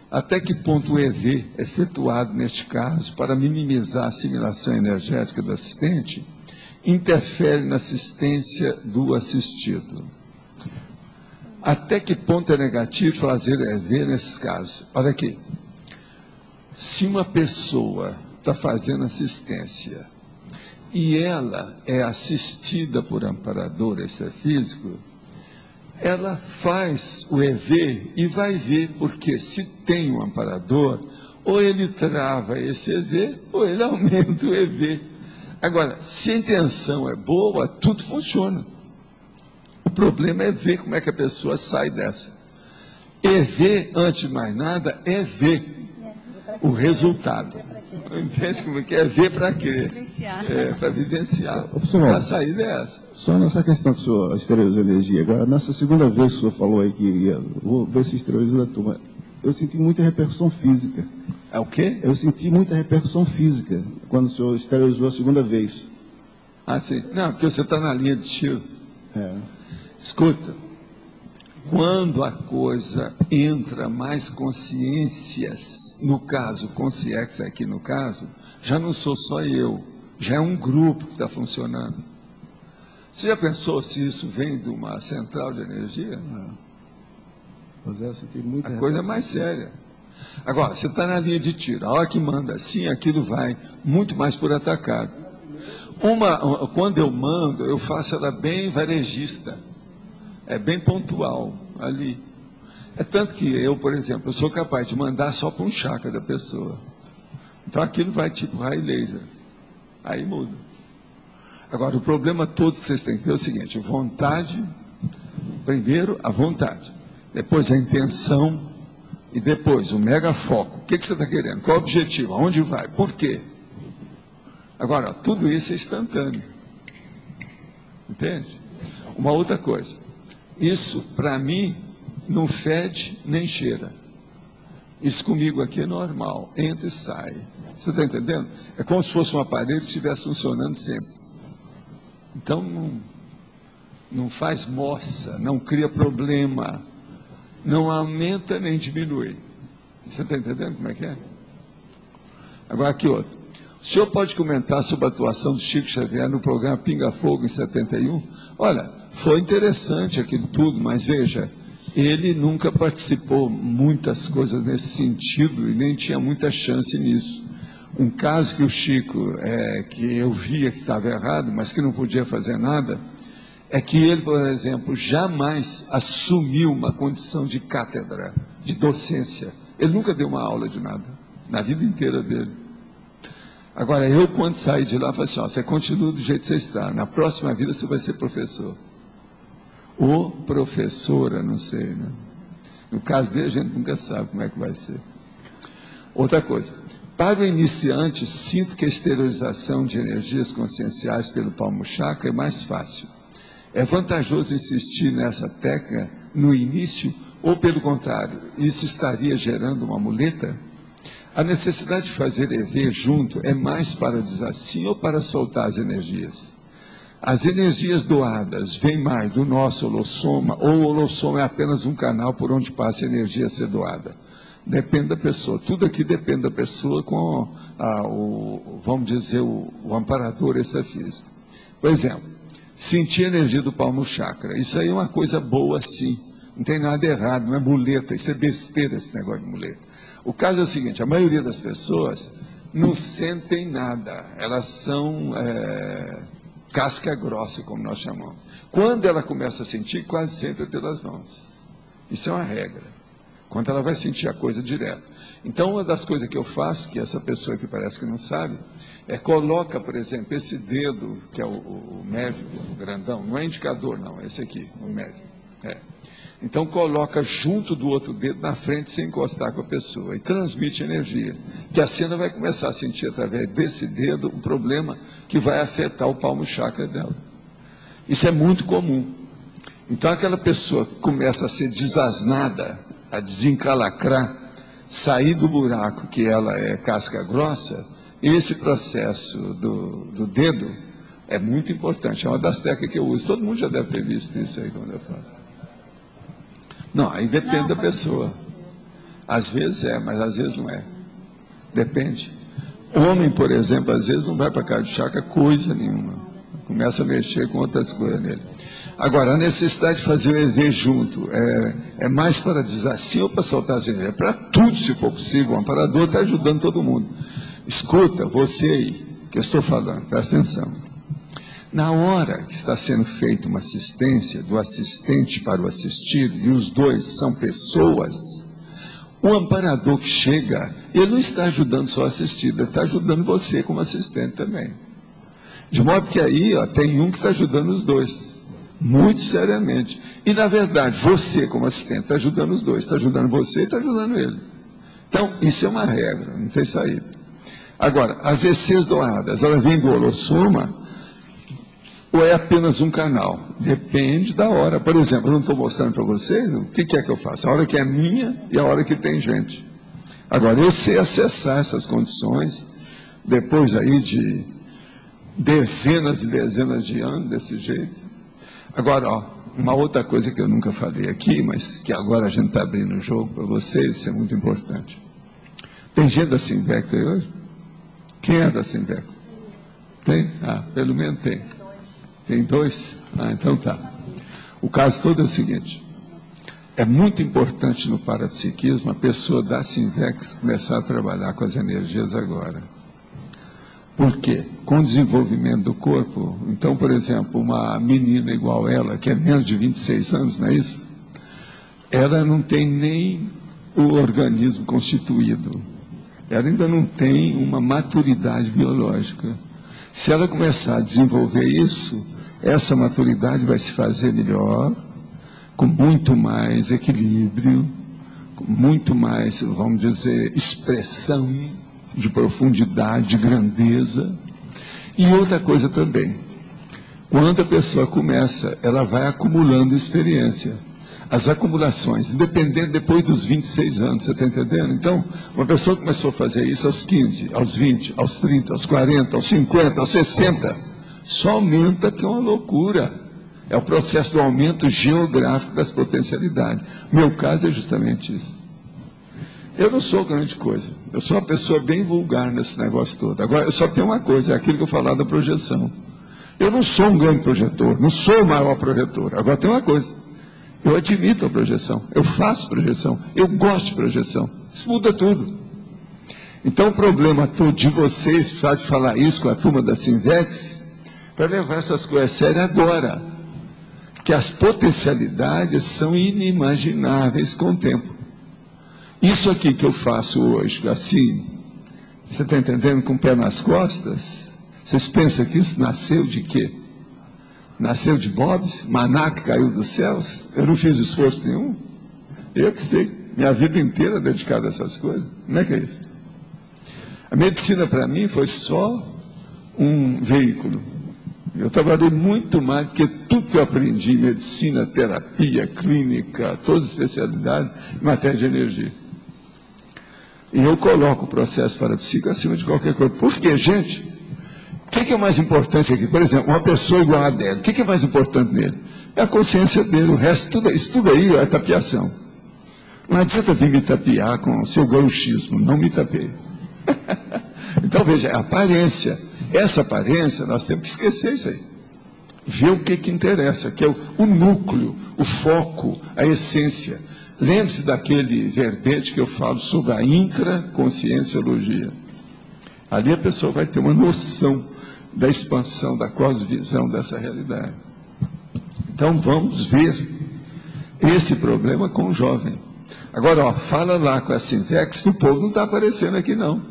até que ponto o EV, efetuado neste caso, para minimizar a assimilação energética do assistente, interfere na assistência do assistido? Até que ponto é negativo fazer EV nesses casos? Olha aqui. Se uma pessoa está fazendo assistência e ela é assistida por amparador extrafísico, ela faz o EV e vai ver, porque se tem um amparador, ou ele trava esse EV, ou ele aumenta o EV. Agora, se a intenção é boa, tudo funciona. O problema é ver como é que a pessoa sai dessa. EV, antes de mais nada, é ver o resultado. Entende como é que é? Ver para quê? É, para vivenciar. A saída é essa. Só nessa questão que o senhor exteriorizou energia. Agora, nessa segunda vez que o senhor falou aí que ia, vou ver se exteriorizou da turma, eu senti muita repercussão física. É o quê? Eu senti muita repercussão física quando o senhor exteriorizou a segunda vez. Ah, sim. Não, porque você está na linha de tiro. É. Escuta. Quando a coisa entra mais consciências, no caso, consciex aqui no caso, já não sou só eu, já é um grupo que está funcionando. Você já pensou se isso vem de uma central de energia? Não. Pois é, eu senti muita a coisa é mais séria. Agora, você está na linha de tiro, a hora que manda assim, aquilo vai muito mais por atacado. Quando eu mando, eu faço ela bem varejista. É bem pontual ali. É tanto que eu, por exemplo, eu sou capaz de mandar só para um chakra da pessoa. Então aquilo vai tipo raio laser. Aí muda. Agora, o problema todo que vocês têm que ver é o seguinte: vontade, primeiro a vontade, depois a intenção e depois o mega foco. O que você está querendo? Qual o objetivo? Aonde vai? Por quê? Agora, tudo isso é instantâneo. Entende? Uma outra coisa. Isso, para mim, não fede nem cheira. Isso comigo aqui é normal, entra e sai. Você está entendendo? É como se fosse um aparelho que estivesse funcionando sempre. Então, não faz moça, não cria problema, não aumenta nem diminui. Você está entendendo como é que é? Agora, aqui outro. O senhor pode comentar sobre a atuação do Chico Xavier no programa Pinga Fogo, em 71? Olha, foi interessante aquilo tudo, mas veja, ele nunca participou muitas coisas nesse sentido e nem tinha muita chance nisso. Um caso que o Chico, que eu via que estava errado, mas que não podia fazer nada, é que ele, por exemplo, jamais assumiu uma condição de cátedra, de docência. Ele nunca deu uma aula de nada, na vida inteira dele. Agora, eu, quando saí de lá, falei assim: ó, você continua do jeito que você está, na próxima vida você vai ser professor. Ou professora, não sei, né? No caso dele, a gente nunca sabe como é que vai ser. Outra coisa, para o iniciante, sinto que a exteriorização de energias conscienciais pelo palmo chakra é mais fácil. É vantajoso insistir nessa técnica no início, ou pelo contrário, isso estaria gerando uma muleta? A necessidade de fazer EV junto é mais para dizer assim ou para soltar as energias? As energias doadas vêm mais do nosso holossoma, ou o holossoma é apenas um canal por onde passa a energia a ser doada? Depende da pessoa. Tudo aqui depende da pessoa com, vamos dizer, o amparador extrafísico. Por exemplo, sentir a energia do palmo chakra. Isso aí é uma coisa boa, sim. Não tem nada errado, não é muleta. Isso é besteira, esse negócio de muleta. O caso é o seguinte: a maioria das pessoas não sentem nada. Elas são casca grossa, como nós chamamos. Quando ela começa a sentir, quase sempre é pelas mãos. Isso é uma regra. Quando ela vai sentir a coisa direto. Então, uma das coisas que eu faço, que essa pessoa que parece que não sabe, coloca, por exemplo, esse dedo, que é o médio, o grandão, não é indicador não, é esse aqui, o médio. Então, coloca junto do outro dedo na frente, sem encostar com a pessoa, e transmite energia. Que a cena vai começar a sentir, através desse dedo, um problema que vai afetar o palmo chakra dela. Isso é muito comum. Então, aquela pessoa que começa a ser desasnada, a desencalacrar, sair do buraco que ela é casca grossa, esse processo do dedo é muito importante. É uma das técnicas que eu uso. Todo mundo já deve ter visto isso aí quando eu falo. Não, aí depende da pessoa. Às vezes é, mas às vezes não é. Depende. O homem, por exemplo, às vezes não vai para casa de chácara coisa nenhuma. Começa a mexer com outras coisas nele. Agora, a necessidade de fazer o EV junto é mais para dizer assim ou para soltar as energias? É para tudo, se for possível. O amparador está ajudando todo mundo. Escuta, você aí, que eu estou falando, presta atenção. Na hora que está sendo feita uma assistência, do assistente para o assistido, e os dois são pessoas, o amparador que chega, ele não está ajudando só o assistido, ele está ajudando você como assistente também. De modo que aí tem um que está ajudando os dois, muito seriamente. E na verdade, você como assistente está ajudando os dois, está ajudando você e está ajudando ele. Então, isso é uma regra, não tem saída. Agora, as ECs douradas, elas vêm do holossoma, ou é apenas um canal? Depende da hora. Por exemplo, eu não estou mostrando para vocês o que é que eu faço. A hora que é minha e a hora que tem gente. Agora, eu sei acessar essas condições, depois aí de dezenas e dezenas de anos desse jeito. Agora, ó, uma outra coisa que eu nunca falei aqui, mas que agora a gente está abrindo o jogo para vocês, isso é muito importante. Tem gente da Simvex aí hoje? Quem é da Simvex? Tem? Ah, pelo menos tem. Tem dois? Ah, então tá. O caso todo é o seguinte. É muito importante no parapsiquismo a pessoa da Simvex começar a trabalhar com as energias agora. Por quê? Com o desenvolvimento do corpo, então, por exemplo, uma menina igual ela, que é menos de 26 anos, não é isso? Ela não tem nem o organismo constituído. Ela ainda não tem uma maturidade biológica. Se ela começar a desenvolver isso, essa maturidade vai se fazer melhor, com muito mais equilíbrio, com muito mais, vamos dizer, expressão de profundidade, de grandeza. E outra coisa também, quando a pessoa começa, ela vai acumulando experiência. As acumulações, independente depois dos 26 anos, você está entendendo? Então, uma pessoa começou a fazer isso aos 15, aos 20, aos 30, aos 40, aos 50, aos 60. Só aumenta, que é uma loucura. É o processo do aumento geográfico das potencialidades. Meu caso é justamente isso. Eu não sou grande coisa. Eu sou uma pessoa bem vulgar nesse negócio todo. Agora, eu só tenho uma coisa, é aquilo que eu falava da projeção. Eu não sou um grande projetor, não sou o maior projetor. Agora tem uma coisa. Eu admito a projeção, eu faço projeção, eu gosto de projeção. Isso muda tudo. Então o problema todo de vocês, precisar de falar isso com a turma da Simvex, para levar essas coisas a sério agora. Que as potencialidades são inimagináveis com o tempo. Isso aqui que eu faço hoje, assim, você está entendendo, com o pé nas costas? Vocês pensam que isso nasceu de quê? Nasceu de Bobs? Maná que caiu dos céus? Eu não fiz esforço nenhum? Eu que sei. Minha vida inteira dedicada a essas coisas. Como é que é isso? A medicina para mim foi só um veículo. Eu trabalhei muito mais do que tudo que eu aprendi em medicina, terapia, clínica, todas as especialidades em matéria de energia. E eu coloco o processo parapsíquico acima de qualquer coisa. Por quê, gente? O que é mais importante aqui? Por exemplo, uma pessoa igual a Adélio, o que é mais importante nele? É a consciência dele, o resto, tudo aí é tapiação. Não adianta vir me tapiar com o seu gauchismo, não me tapeie. Então, veja, a aparência. Essa aparência, nós temos que esquecer isso aí. Ver o que interessa, que é o núcleo, o foco, a essência. Lembre-se daquele verbete que eu falo sobre a intraconscienciologia. Ali a pessoa vai ter uma noção da expansão, da cosmovisão dessa realidade. Então vamos ver esse problema com o jovem. Agora, ó, fala lá com a Simvex que o povo não está aparecendo aqui não.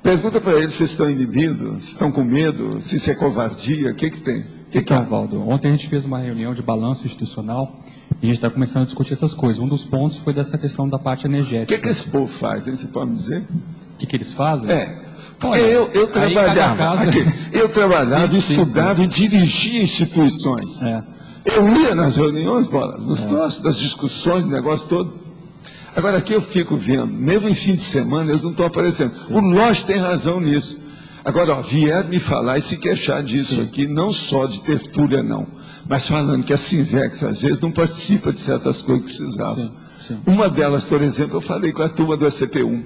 Pergunta para eles se estão inibindo, se estão com medo, se isso é covardia, o que tem? Então, Valdo, ontem a gente fez uma reunião de balanço institucional e a gente está começando a discutir essas coisas. Um dos pontos foi dessa questão da parte energética. O que esse povo faz, hein? Você pode me dizer? O que eles fazem? Porque eu trabalhava, eu trabalhava, estudava e dirigia instituições. Eu ia nas reuniões, nos troços, das discussões, do negócio todo. Agora, aqui eu fico vendo, mesmo em fim de semana, eles não estão aparecendo. Sim. O Lodge tem razão nisso. Agora, ó, vieram me falar e se queixar disso aqui, não só de tertúlia, não, mas falando que a Sinvex, às vezes, não participa de certas coisas que precisava. Uma delas, por exemplo, eu falei com a turma do SCP-1.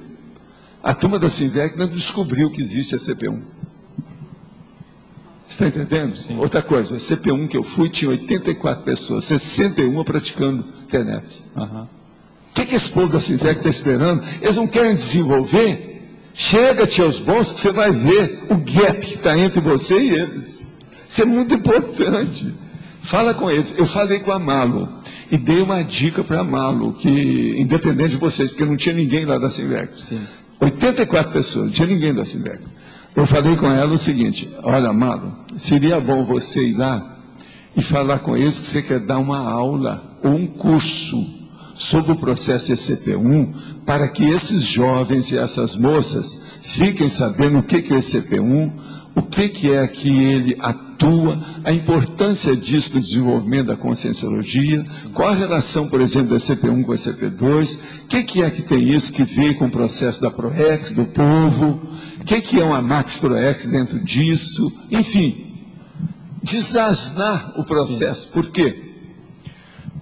A turma da Sinvex não descobriu que existe a SCP-1. Você está entendendo? Sim. Outra coisa, o SCP-1 que eu fui tinha 84 pessoas, 61 praticando TENEPS. O que esse povo da Sinvex está esperando? Eles não querem desenvolver? Chega, tios bons, que você vai ver o gap que está entre você e eles. Isso é muito importante. Fala com eles. Eu falei com a Malo e dei uma dica para a Malo, que, independente de vocês, porque não tinha ninguém lá da Sinvex. 84 pessoas, não tinha ninguém da Sinvex. Eu falei com ela o seguinte: olha, Malo, seria bom você ir lá e falar com eles que você quer dar uma aula ou um curso sobre o processo de SCP-1, para que esses jovens e essas moças fiquem sabendo o que é SCP-1, o que é que ele atua, a importância disso no desenvolvimento da conscienciologia, qual a relação, por exemplo, do SCP-1 com o SCP-2, o que é que tem isso que vê com o processo da PROEX, do povo, o que é uma Max PROEX dentro disso, enfim, desasnar o processo. Por quê?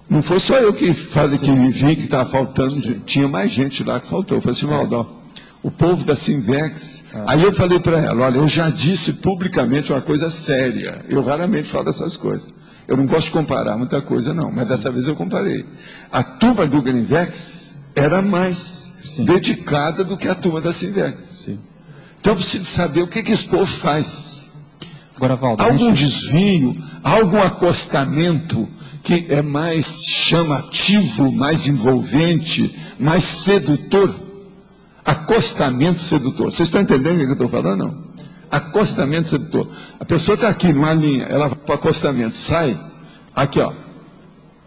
Não foi só eu que vi que estava faltando, tinha mais gente lá que faltou. Eu falei assim, Valdo, o povo da Sinvex. Aí eu falei para ela, olha, eu já disse publicamente uma coisa séria. Eu raramente falo dessas coisas. Eu não gosto de comparar muita coisa, não, mas dessa vez eu comparei. A turma do Greenvex era mais dedicada do que a turma da Sinvex. Então eu preciso saber o que esse povo faz. Agora, Valdo, algum desvio, algum acostamento que é mais chamativo, mais envolvente, mais sedutor. Acostamento sedutor. Vocês estão entendendo o que eu estou falando? Não. Acostamento sedutor. A pessoa está aqui numa linha, ela vai para o acostamento, sai, aqui ó,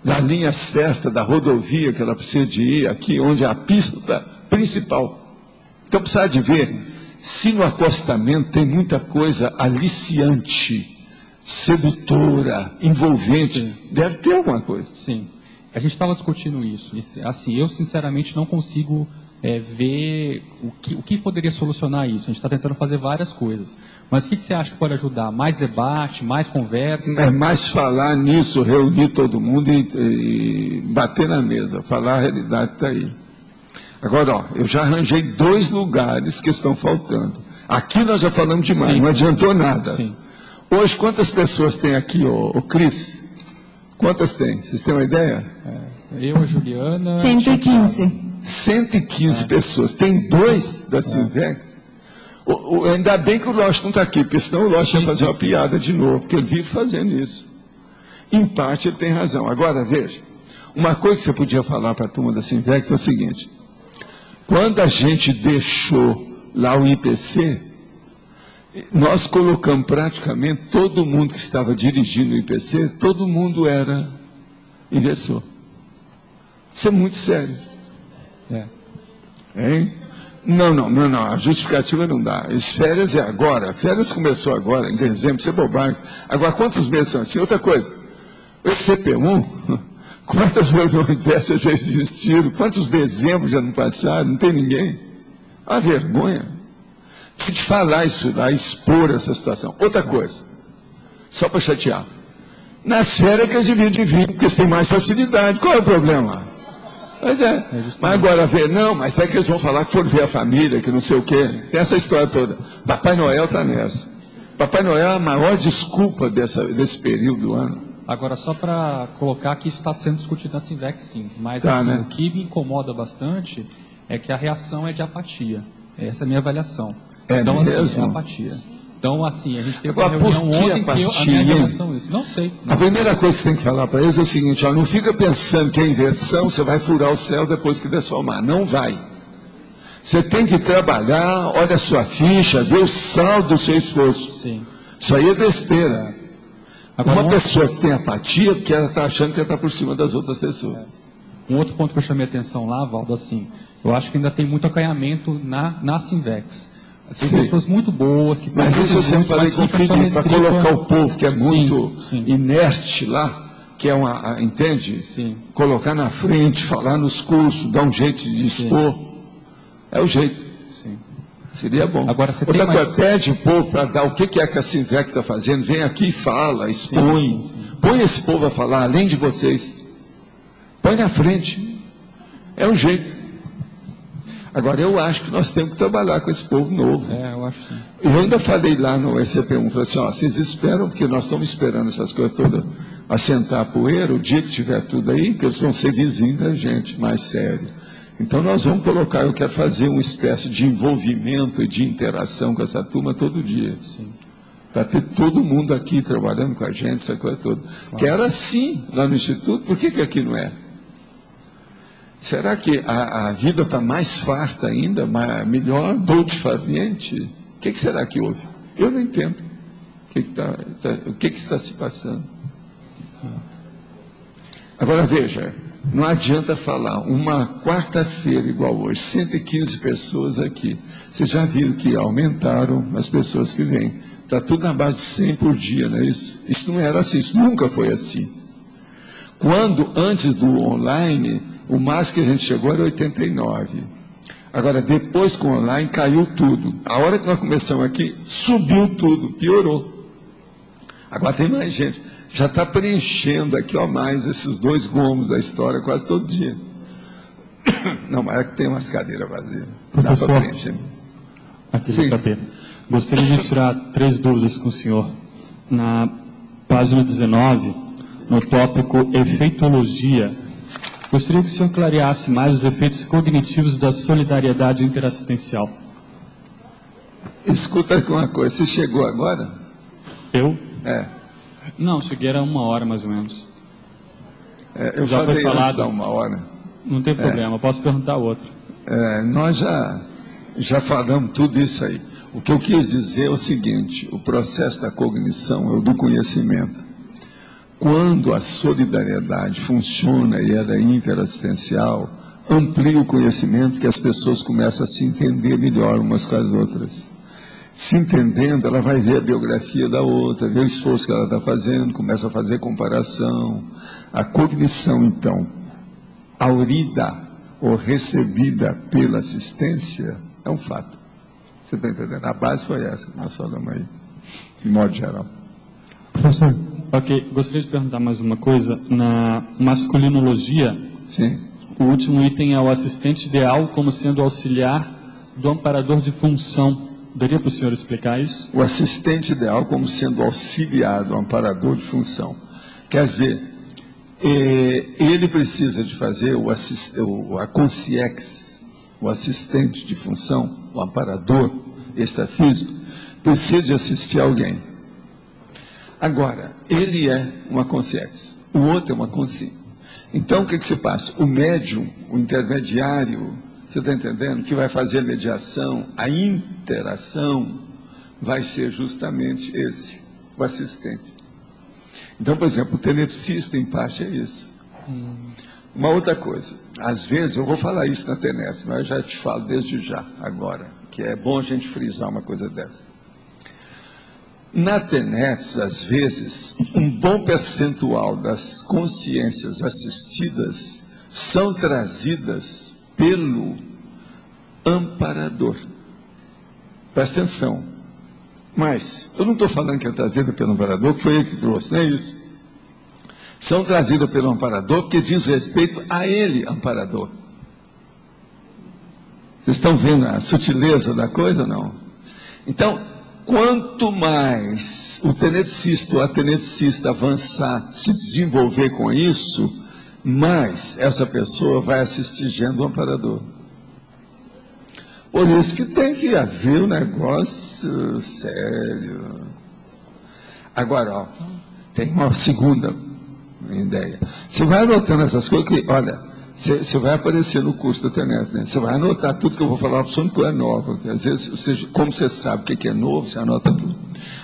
da linha certa, da rodovia que ela precisa de ir, aqui onde é a pista principal. Então precisa de ver se no acostamento tem muita coisa aliciante, sedutora, envolvente. Sim. Deve ter alguma coisa. Sim. A gente estava discutindo isso. Assim, eu sinceramente não consigo ver o que poderia solucionar isso. A gente está tentando fazer várias coisas. Mas o que você acha que pode ajudar? Mais debate, mais conversa? É mais falar nisso, reunir todo mundo e bater na mesa. Falar a realidade está aí. Agora, ó, eu já arranjei 2 lugares que estão faltando. Aqui nós já falamos demais, não adiantou nada. Sim. Hoje, quantas pessoas tem aqui, ô Cris? Quantas tem? Vocês têm uma ideia? Eu, a Juliana... 115. 115 pessoas. Tem 2 da Sinvex. Ainda bem que o Lodge não está aqui, porque senão o Lodge ia fazer uma piada de novo, porque ele vive fazendo isso. Em parte, ele tem razão. Agora, veja, uma coisa que você podia falar para a turma da Sinvex é o seguinte: quando a gente deixou lá o IPC, nós colocamos praticamente todo mundo que estava dirigindo o IPC, todo mundo era inversor. Isso é muito sério. Hein? Não, a justificativa não dá. As férias é agora, a férias começou agora, em dezembro, isso é bobagem. Agora, quantos meses são assim? Outra coisa, o SCP-1, quantas reuniões dessas já existiram? Quantos dezembros já não passaram? Não tem ninguém? A vergonha de falar isso lá, expor essa situação. Outra coisa, só para chatear, nas férias que eles deviam de vir, porque eles têm mais facilidade. Qual é o problema? Mas mas agora ver, não, mas é que eles vão falar que foram ver a família, que não sei o quê. Tem essa história toda. Papai Noel está nessa. Papai Noel é a maior desculpa desse período do ano. Agora, só para colocar que isso está sendo discutido na Sinvex, sim. Mas tá, assim, né? O que me incomoda bastante é que a reação é de apatia. Essa é a minha avaliação. Então, assim, é apatia. Então, assim, a gente teve uma reunião ontem que a minha avaliação é isso. Não sei. A primeira coisa que você tem que falar para eles é o seguinte: ó, não fica pensando que é inversão, você vai furar o céu depois que desfalmar. Não vai. Você tem que trabalhar, olha a sua ficha, vê o saldo do seu esforço. Sim. Isso aí é besteira. Agora, uma pessoa que tem apatia, porque ela está achando que ela está por cima das outras pessoas. Um outro ponto que eu chamei a atenção lá, Valdo, assim, eu acho que ainda tem muito acanhamento na Sinvex. Tem pessoas muito boas que... Mas isso eu sempre falei com o Felipe, para colocar o povo que é muito inerte lá, que é entende? Sim. Colocar na frente, falar nos cursos, dar um jeito de expor. Sim. É o jeito. Sim. Seria bom. Agora, você outra coisa, pede o povo para dar o que é que a Sinvex está fazendo, vem aqui e fala, expõe. Sim. Põe esse povo a falar, além de vocês. Põe na frente. É um jeito. Agora, eu acho que nós temos que trabalhar com esse povo novo. Eu acho sim. Eu ainda falei lá no ECP1, falei assim, vocês esperam, porque nós estamos esperando essas coisas todas assentar a poeira, o dia que tiver tudo aí, que eles vão ser vizinhos da gente, mais sério. Então, nós vamos colocar, eu quero fazer uma espécie de envolvimento e de interação com essa turma todo dia. Para ter todo mundo aqui trabalhando com a gente, essa coisa toda. Claro. Que era assim lá no Instituto, por que aqui não é? Será que a vida está mais farta ainda, melhor, dolce-faviente? O que será que houve? Eu não entendo. O que está se passando? Agora veja, não adianta falar, uma quarta-feira igual hoje, 115 pessoas aqui. Vocês já viram que aumentaram as pessoas que vêm. Está tudo na base de 100 por dia, não é isso? Isso não era assim, isso nunca foi assim. Quando, antes do online, o máximo que a gente chegou era 89. Agora, depois com o online, caiu tudo. A hora que nós começamos aqui, subiu tudo, piorou. Agora tem mais gente. Já está preenchendo aqui, mais esses 2 gomos da história quase todo dia. Não, mas é que tem umas cadeiras vazias. Professor, dá para preencher. Aqui no tapete. Gostaria de tirar 3 dúvidas com o senhor. Na página 19, no tópico efeitologia, gostaria que o senhor clareasse mais os efeitos cognitivos da solidariedade interassistencial. Escuta aqui uma coisa, você chegou agora? Eu? Não, cheguei era 1 hora mais ou menos. Eu já falei antes da 1 hora. Não tem problema, posso perguntar outra. Nós já falamos tudo isso aí. O que eu quis dizer é o seguinte, o processo da cognição é o do conhecimento. Quando a solidariedade funciona e ela é interassistencial, amplia o conhecimento que as pessoas começam a se entender melhor umas com as outras. Se entendendo, ela vai ver a biografia da outra, ver o esforço que ela está fazendo, começa a fazer comparação. A cognição, então, aurida ou recebida pela assistência, é um fato. Você está entendendo? A base foi essa que nós falamos aí, de modo geral. Professor. Ok, gostaria de perguntar mais uma coisa. Na masculinologia, sim, o último item é o assistente ideal como sendo auxiliar do amparador de função. Daria para o senhor explicar isso? O assistente ideal como sendo auxiliar do amparador de função. Quer dizer, ele precisa de fazer a consciex, o assistente de função, o amparador extrafísico, precisa de assistir alguém. Agora, ele é uma consciência, o outro é uma consciência. Então, o que se passa? O médium, o intermediário, você está entendendo? Que vai fazer a mediação, a interação, vai ser justamente esse, o assistente. Então, por exemplo, o tenepsista, em parte, é isso. Uma outra coisa, às vezes, eu vou falar isso na TENEPS, mas eu já te falo desde já, agora, que é bom a gente frisar uma coisa dessa. Na TENEPS, às vezes, um bom percentual das consciências assistidas são trazidas pelo amparador. Presta atenção. Mas, eu não estou falando que é trazida pelo amparador, que foi ele que trouxe, não é isso. São trazidas pelo amparador porque diz respeito a ele, amparador. Vocês estão vendo a sutileza da coisa, não? Então, quanto mais o tenepsista ou a tenepsista avançar, se desenvolver com isso, mais essa pessoa vai assistir o amparador. Por isso que tem que haver um negócio sério. Agora, tem uma segunda ideia. Você vai anotando essas coisas que, olha, você vai aparecer no curso da TENEPS, né? Você vai anotar tudo que eu vou falar para você, que é novo. Às vezes, como você sabe o que é novo, você anota tudo.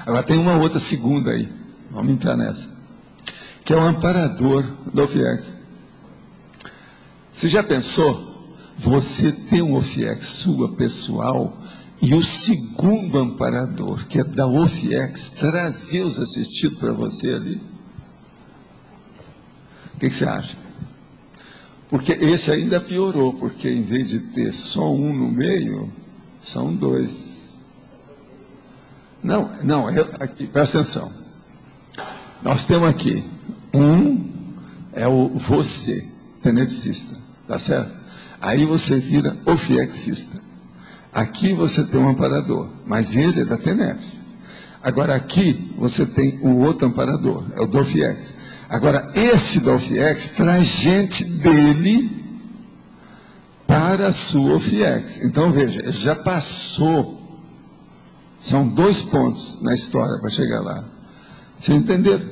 Agora tem uma outra segunda aí, vamos entrar nessa, que é o amparador do OFIEX. Você já pensou? Você tem um OFIEX sua pessoal e o segundo amparador, que é da OFIEX, trazer os assistidos para você ali? O que você acha? Porque esse ainda piorou, porque em vez de ter só um no meio, são dois. Não, aqui, presta atenção. Nós temos aqui, um é o você, tenepsista, tá certo? Aí você vira ofiexista. Aqui você tem um amparador, mas ele é da Teneps. Agora aqui você tem o outro amparador, é o do Orfiex. Agora esse do Orfiex traz gente dele para a sua Orfiex. Então veja, ele já passou. São 2 pontos na história para chegar lá. Vocês entenderam?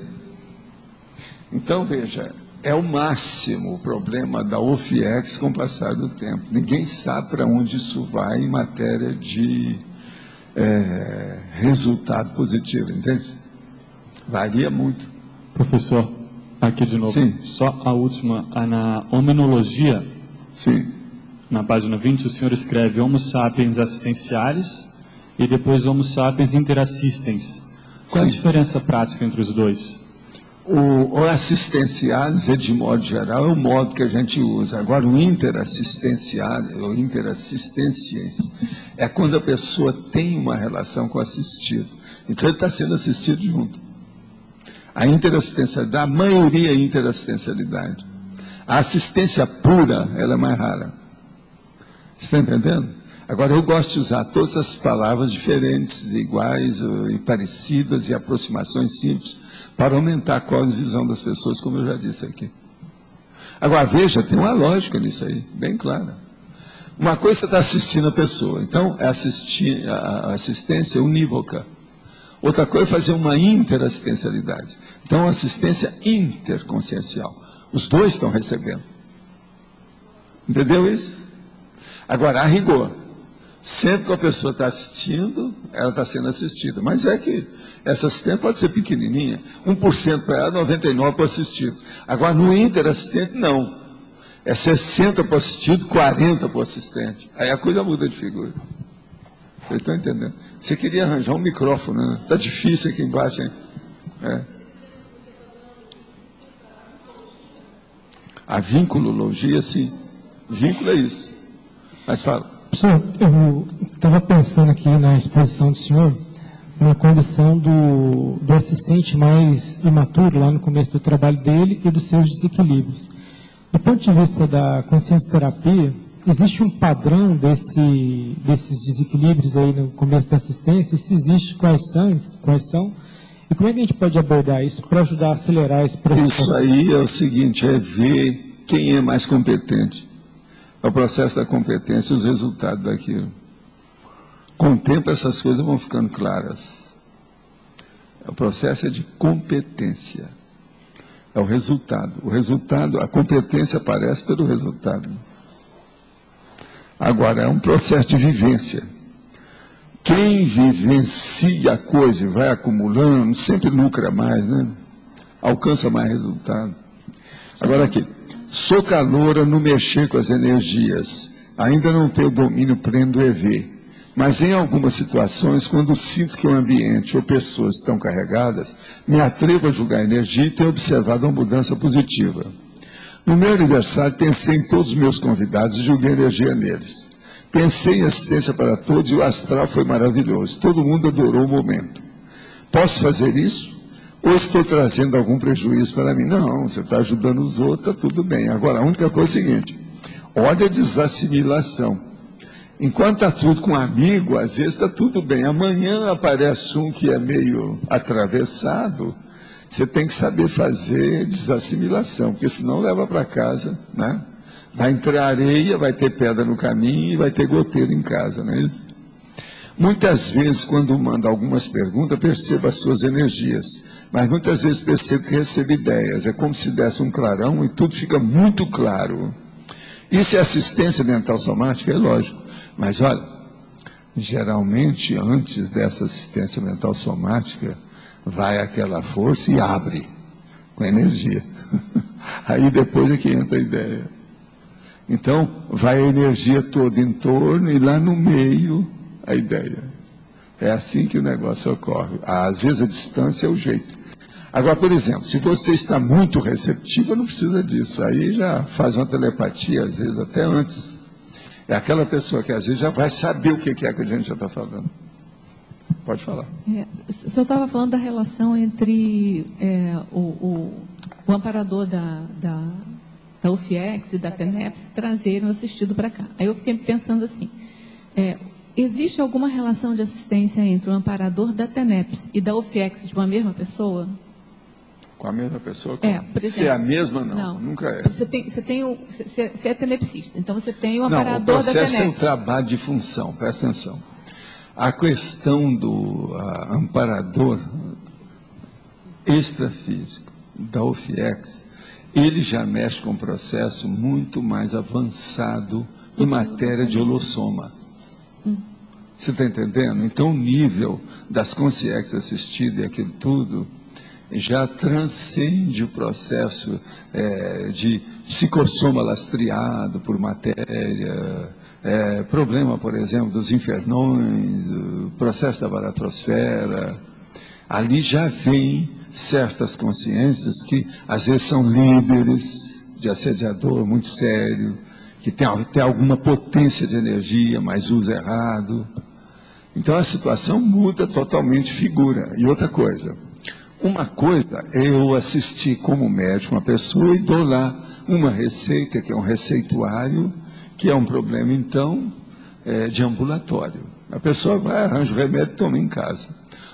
Então veja, é o máximo o problema da Orfiex com o passar do tempo. Ninguém sabe para onde isso vai em matéria de resultado positivo, entende? Varia muito. Professor, aqui de novo. Sim. Só a última, na hominologia. Sim. Na página 20, o senhor escreve Homo sapiens assistencialis e depois Homo sapiens interassistens. Qual a diferença prática entre os dois? O assistencialis, de modo geral, é o modo que a gente usa. Agora, o interassistencialis, ou interassistências, é quando a pessoa tem uma relação com o assistido. Então, ele está sendo assistido junto. A interassistencialidade, a maioria é interassistencialidade. A assistência pura, ela é mais rara. Você está entendendo? Agora, eu gosto de usar todas as palavras diferentes, iguais e parecidas, e aproximações simples, para aumentar a cosmovisão das pessoas, como eu já disse aqui. Agora, veja, tem uma lógica nisso aí, bem clara. Uma coisa está assistindo a pessoa, então é assistir a assistência unívoca. Outra coisa é fazer uma interassistencialidade. Então, assistência interconsciencial. Os dois estão recebendo. Entendeu isso? Agora, a rigor, sempre que a pessoa está assistindo, ela está sendo assistida. Mas é que essa assistente pode ser pequenininha. 1% para ela, 99% para o assistido. Agora, no interassistente, não. É 60% para o assistido, 40% para o assistente. Aí a coisa muda de figura. Vocês estão entendendo? Você queria arranjar um microfone, né? Está difícil aqui embaixo, hein? A vinculologia, sim. Vínculo é isso. Mas fala. Professor, eu estava pensando aqui na exposição do senhor, na condição do assistente mais imaturo, lá no começo do trabalho dele, e dos seus desequilíbrios. Do ponto de vista da consciência terapia, existe um padrão desses desequilíbrios aí no começo da assistência? E se existe, quais são? E como é que a gente pode abordar isso para ajudar a acelerar esse processo? Isso aí é o seguinte, é ver quem é mais competente. É o processo da competência e os resultados daquilo. Com o tempo essas coisas vão ficando claras. O processo é de competência. É o resultado. O resultado, a competência aparece pelo resultado. Agora, é um processo de vivência. Quem vivencia a coisa e vai acumulando, sempre lucra mais, né? Alcança mais resultado. Agora aqui, sou caloura no mexer com as energias. Ainda não tenho domínio pleno do EV. Mas em algumas situações, quando sinto que o ambiente ou pessoas estão carregadas, me atrevo a julgar a energia e tenho observado uma mudança positiva. No meu aniversário, pensei em todos os meus convidados e julguei a energia neles. Pensei em assistência para todos e o astral foi maravilhoso. Todo mundo adorou o momento. Posso fazer isso? Ou estou trazendo algum prejuízo para mim? Não, você está ajudando os outros, está tudo bem. Agora, a única coisa é a seguinte, olha a desassimilação. Enquanto está tudo com um amigo, às vezes está tudo bem. Amanhã aparece um que é meio atravessado, você tem que saber fazer desassimilação, porque senão leva para casa, né? Vai entrar areia, vai ter pedra no caminho e vai ter goteiro em casa, não é isso? Muitas vezes, quando manda algumas perguntas, percebo as suas energias, mas muitas vezes percebo que recebo ideias. É como se desse um clarão e tudo fica muito claro. Isso é assistência mental somática? É lógico. Mas olha, geralmente antes dessa assistência mental somática, vai aquela força e abre com energia. Aí depois é que entra a ideia. Então, vai a energia toda em torno e lá no meio a ideia. É assim que o negócio ocorre. Às vezes a distância é o jeito. Agora, por exemplo, se você está muito receptivo, não precisa disso. Aí já faz uma telepatia, às vezes até antes. É aquela pessoa que às vezes já vai saber o que é que a gente já está falando. Pode falar. O senhor estava falando da relação entre o amparador da UFIEX e da TENEPS trazerem o assistido para cá. Aí eu fiquei pensando assim, existe alguma relação de assistência entre o amparador da TENEPS e da UFIEX de uma mesma pessoa? Com a mesma pessoa? Por exemplo, se é a mesma, não. Nunca é. Você é tenepsista, então você tem o amparador da TENEPS. Não, o processo é um trabalho de função, presta atenção. A questão do amparador extrafísico da UFIEX, ele já mexe com um processo muito mais avançado em matéria de holossoma. Você está entendendo? Então, o nível das consciências assistidas e aquilo tudo já transcende o processo de psicossoma lastreado por matéria, problema, por exemplo, dos infernões, o processo da baratrosfera. Ali já vem certas consciências que às vezes são líderes de assediador muito sério, que tem alguma potência de energia, mas usa errado. Então a situação muda totalmente de figura. E outra coisa, uma coisa é eu assistir como médico uma pessoa e dou lá uma receita, que é um receituário, que é um problema, então, de ambulatório. A pessoa vai, arranja o remédio e toma em casa.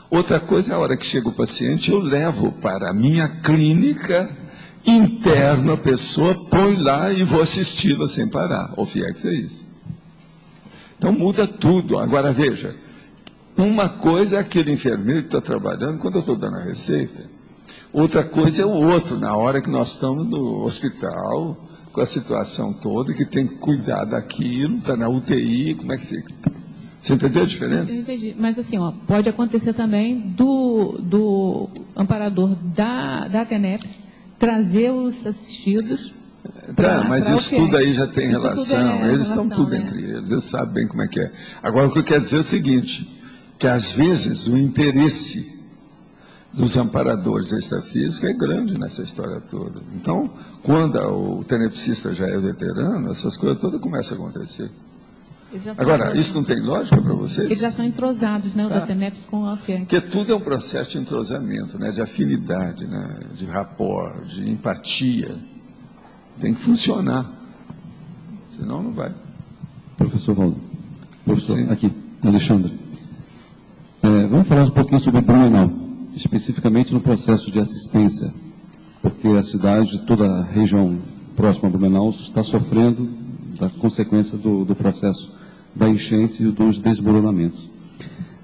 Outra coisa é a hora que chega o paciente, eu levo para a minha clínica interna, a pessoa põe lá e vou assisti-la sem parar. O FIEX é isso. Então muda tudo. Agora veja, uma coisa é aquele enfermeiro que está trabalhando quando eu estou dando a receita. Outra coisa é o outro, na hora que nós estamos no hospital, com a situação toda, que tem que cuidar daquilo, está na UTI, como é que fica? Você entendeu a diferença? Eu entendi. Mas assim, pode acontecer também do amparador da TENEPS trazer os assistidos. Mas isso tudo aí já tem relação, eles estão tudo entre eles sabem bem como é que é. Agora, o que eu quero dizer é o seguinte, que às vezes o interesse dos amparadores extrafísicos é grande nessa história toda. Então, quando o tenepsista já é veterano, essas coisas todas começam a acontecer. Agora, isso não tem lógica para vocês? Eles já são entrosados, né, o da TENEPS com a UFIEX. Porque tudo é um processo de entrosamento, né, de afinidade, né, de rapport, de empatia. Tem que funcionar. Senão não vai. Professor Valdo. Professor, aqui, Alexandre. Vamos falar um pouquinho sobre Blumenau, especificamente no processo de assistência, porque a cidade, toda a região próxima a Blumenau, está sofrendo da consequência do processo da enchente e dos desmoronamentos.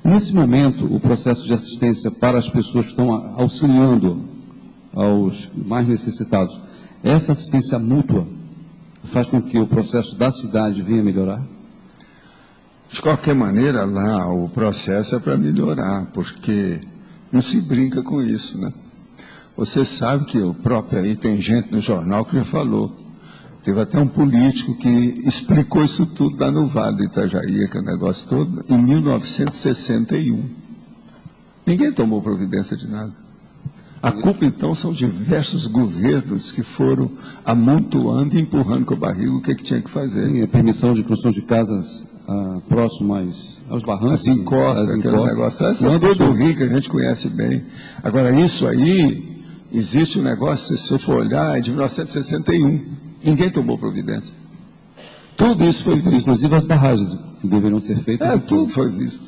Nesse momento, o processo de assistência para as pessoas que estão auxiliando aos mais necessitados, essa assistência mútua faz com que o processo da cidade venha melhorar? De qualquer maneira, lá o processo é para melhorar, porque não se brinca com isso, né? Você sabe que o próprio aí tem gente no jornal que já falou. Teve até um político que explicou isso tudo lá no Vale do Itajaí, aquele negócio todo, em 1961. Ninguém tomou providência de nada. A culpa, então, são diversos governos que foram amontoando e empurrando com a barriga o que tinha que fazer. Sim, a permissão de construção de casas próximas aos barrancos. As encostas, aquele negócio. Essas coisas do Rio que a gente conhece bem. Agora, isso aí, existe um negócio, se eu for olhar, é de 1961. Ninguém tomou providência. Tudo isso foi visto. Inclusive as barragens que deveriam ser feitas. Tudo foi visto.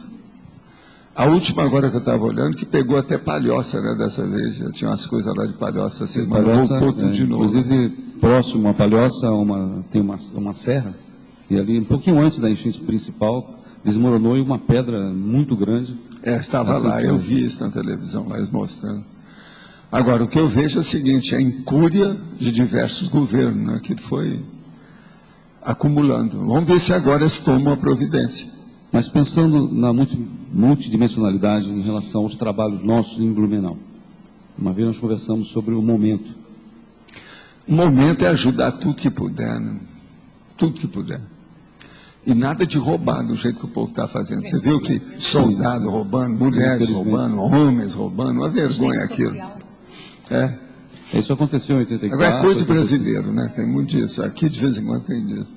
A última agora que eu estava olhando, que pegou até Palhoça, né, dessa vez. Já tinha umas coisas lá de Palhoça, semana voltou tudo de novo. Inclusive, próximo a Palhoça, tem uma serra, e ali, um pouquinho antes da enchente principal, desmoronou e uma pedra muito grande. Estava lá, eu vi isso na televisão, lá eles mostrando. Agora, o que eu vejo é o seguinte, a incúria de diversos governos, né, que foi acumulando. Vamos ver se agora eles tomam a providência. Mas pensando na multidimensionalidade em relação aos trabalhos nossos em Blumenau, uma vez nós conversamos sobre o momento. O momento é ajudar tudo que puder, né? Tudo que puder. E nada de roubar do jeito que o povo está fazendo. Você viu que soldado roubando, mulheres roubando, homens roubando, uma vergonha aquilo. Isso aconteceu em 84. Agora é coisa de brasileiro, né? Tem muito disso. Aqui de vez em quando tem disso.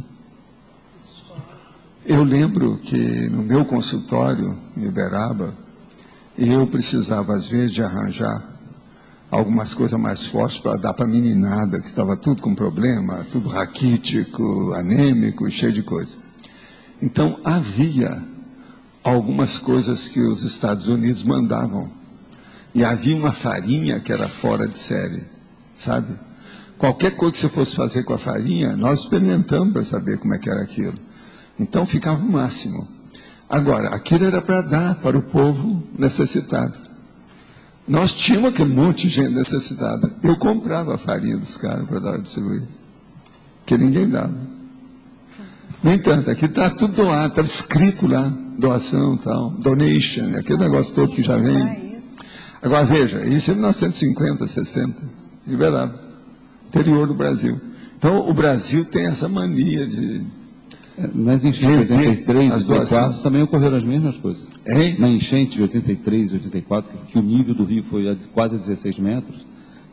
Eu lembro que no meu consultório, em Uberaba, eu precisava às vezes de arranjar algumas coisas mais fortes para dar para a meninada, que estava tudo com problema, tudo raquítico, anêmico, cheio de coisa. Então havia algumas coisas que os Estados Unidos mandavam. E havia uma farinha que era fora de série, sabe? Qualquer coisa que você fosse fazer com a farinha, nós experimentamos para saber como é que era aquilo. Então ficava o máximo. Agora, aquilo era para dar para o povo necessitado. Nós tínhamos aquele monte de gente necessitada. Eu comprava a farinha dos caras para dar a distribuir. Porque ninguém dava. No entanto, aqui está tudo doado, estava escrito lá, doação, tal, donation, aquele negócio todo que já vem. Agora veja, isso é 1950, 60, liberado, interior do Brasil. Então o Brasil tem essa mania de... Nas enchentes de 83 e 84 também ocorreram as mesmas coisas. Na enchente de 83 e 84, que o nível do rio foi a quase 16 metros,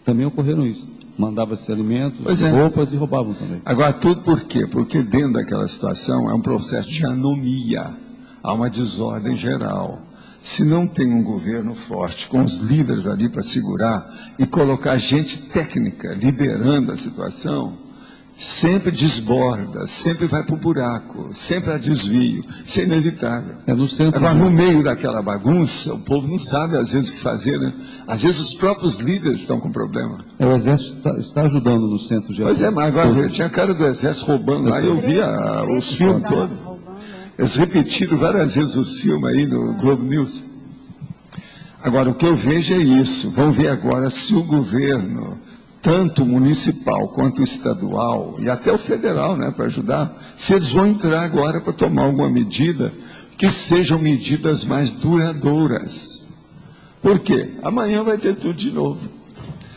também ocorreram isso. Mandava-se alimentos, roupas e roubavam também. Agora, tudo por quê? Porque dentro daquela situação é um processo de anomia, há uma desordem geral. Se não tem um governo forte, com os líderes ali para segurar e colocar gente técnica liderando a situação, sempre desborda, sempre vai para o buraco, sempre há desvio, isso é inevitável. Agora, no meio daquela bagunça, o povo não sabe às vezes o que fazer, né? Às vezes os próprios líderes estão com problema. O Exército está ajudando no centro geral. Pois é, mas agora tinha cara do Exército roubando lá, eu via os filmes todos. Eles repetiram várias vezes os filmes aí no Globo News. Agora, o que eu vejo é isso. Vamos ver agora se o governo, tanto municipal quanto estadual, e até o federal, né, para ajudar, se eles vão entrar agora para tomar alguma medida, que sejam medidas mais duradouras. Por quê? Amanhã vai ter tudo de novo.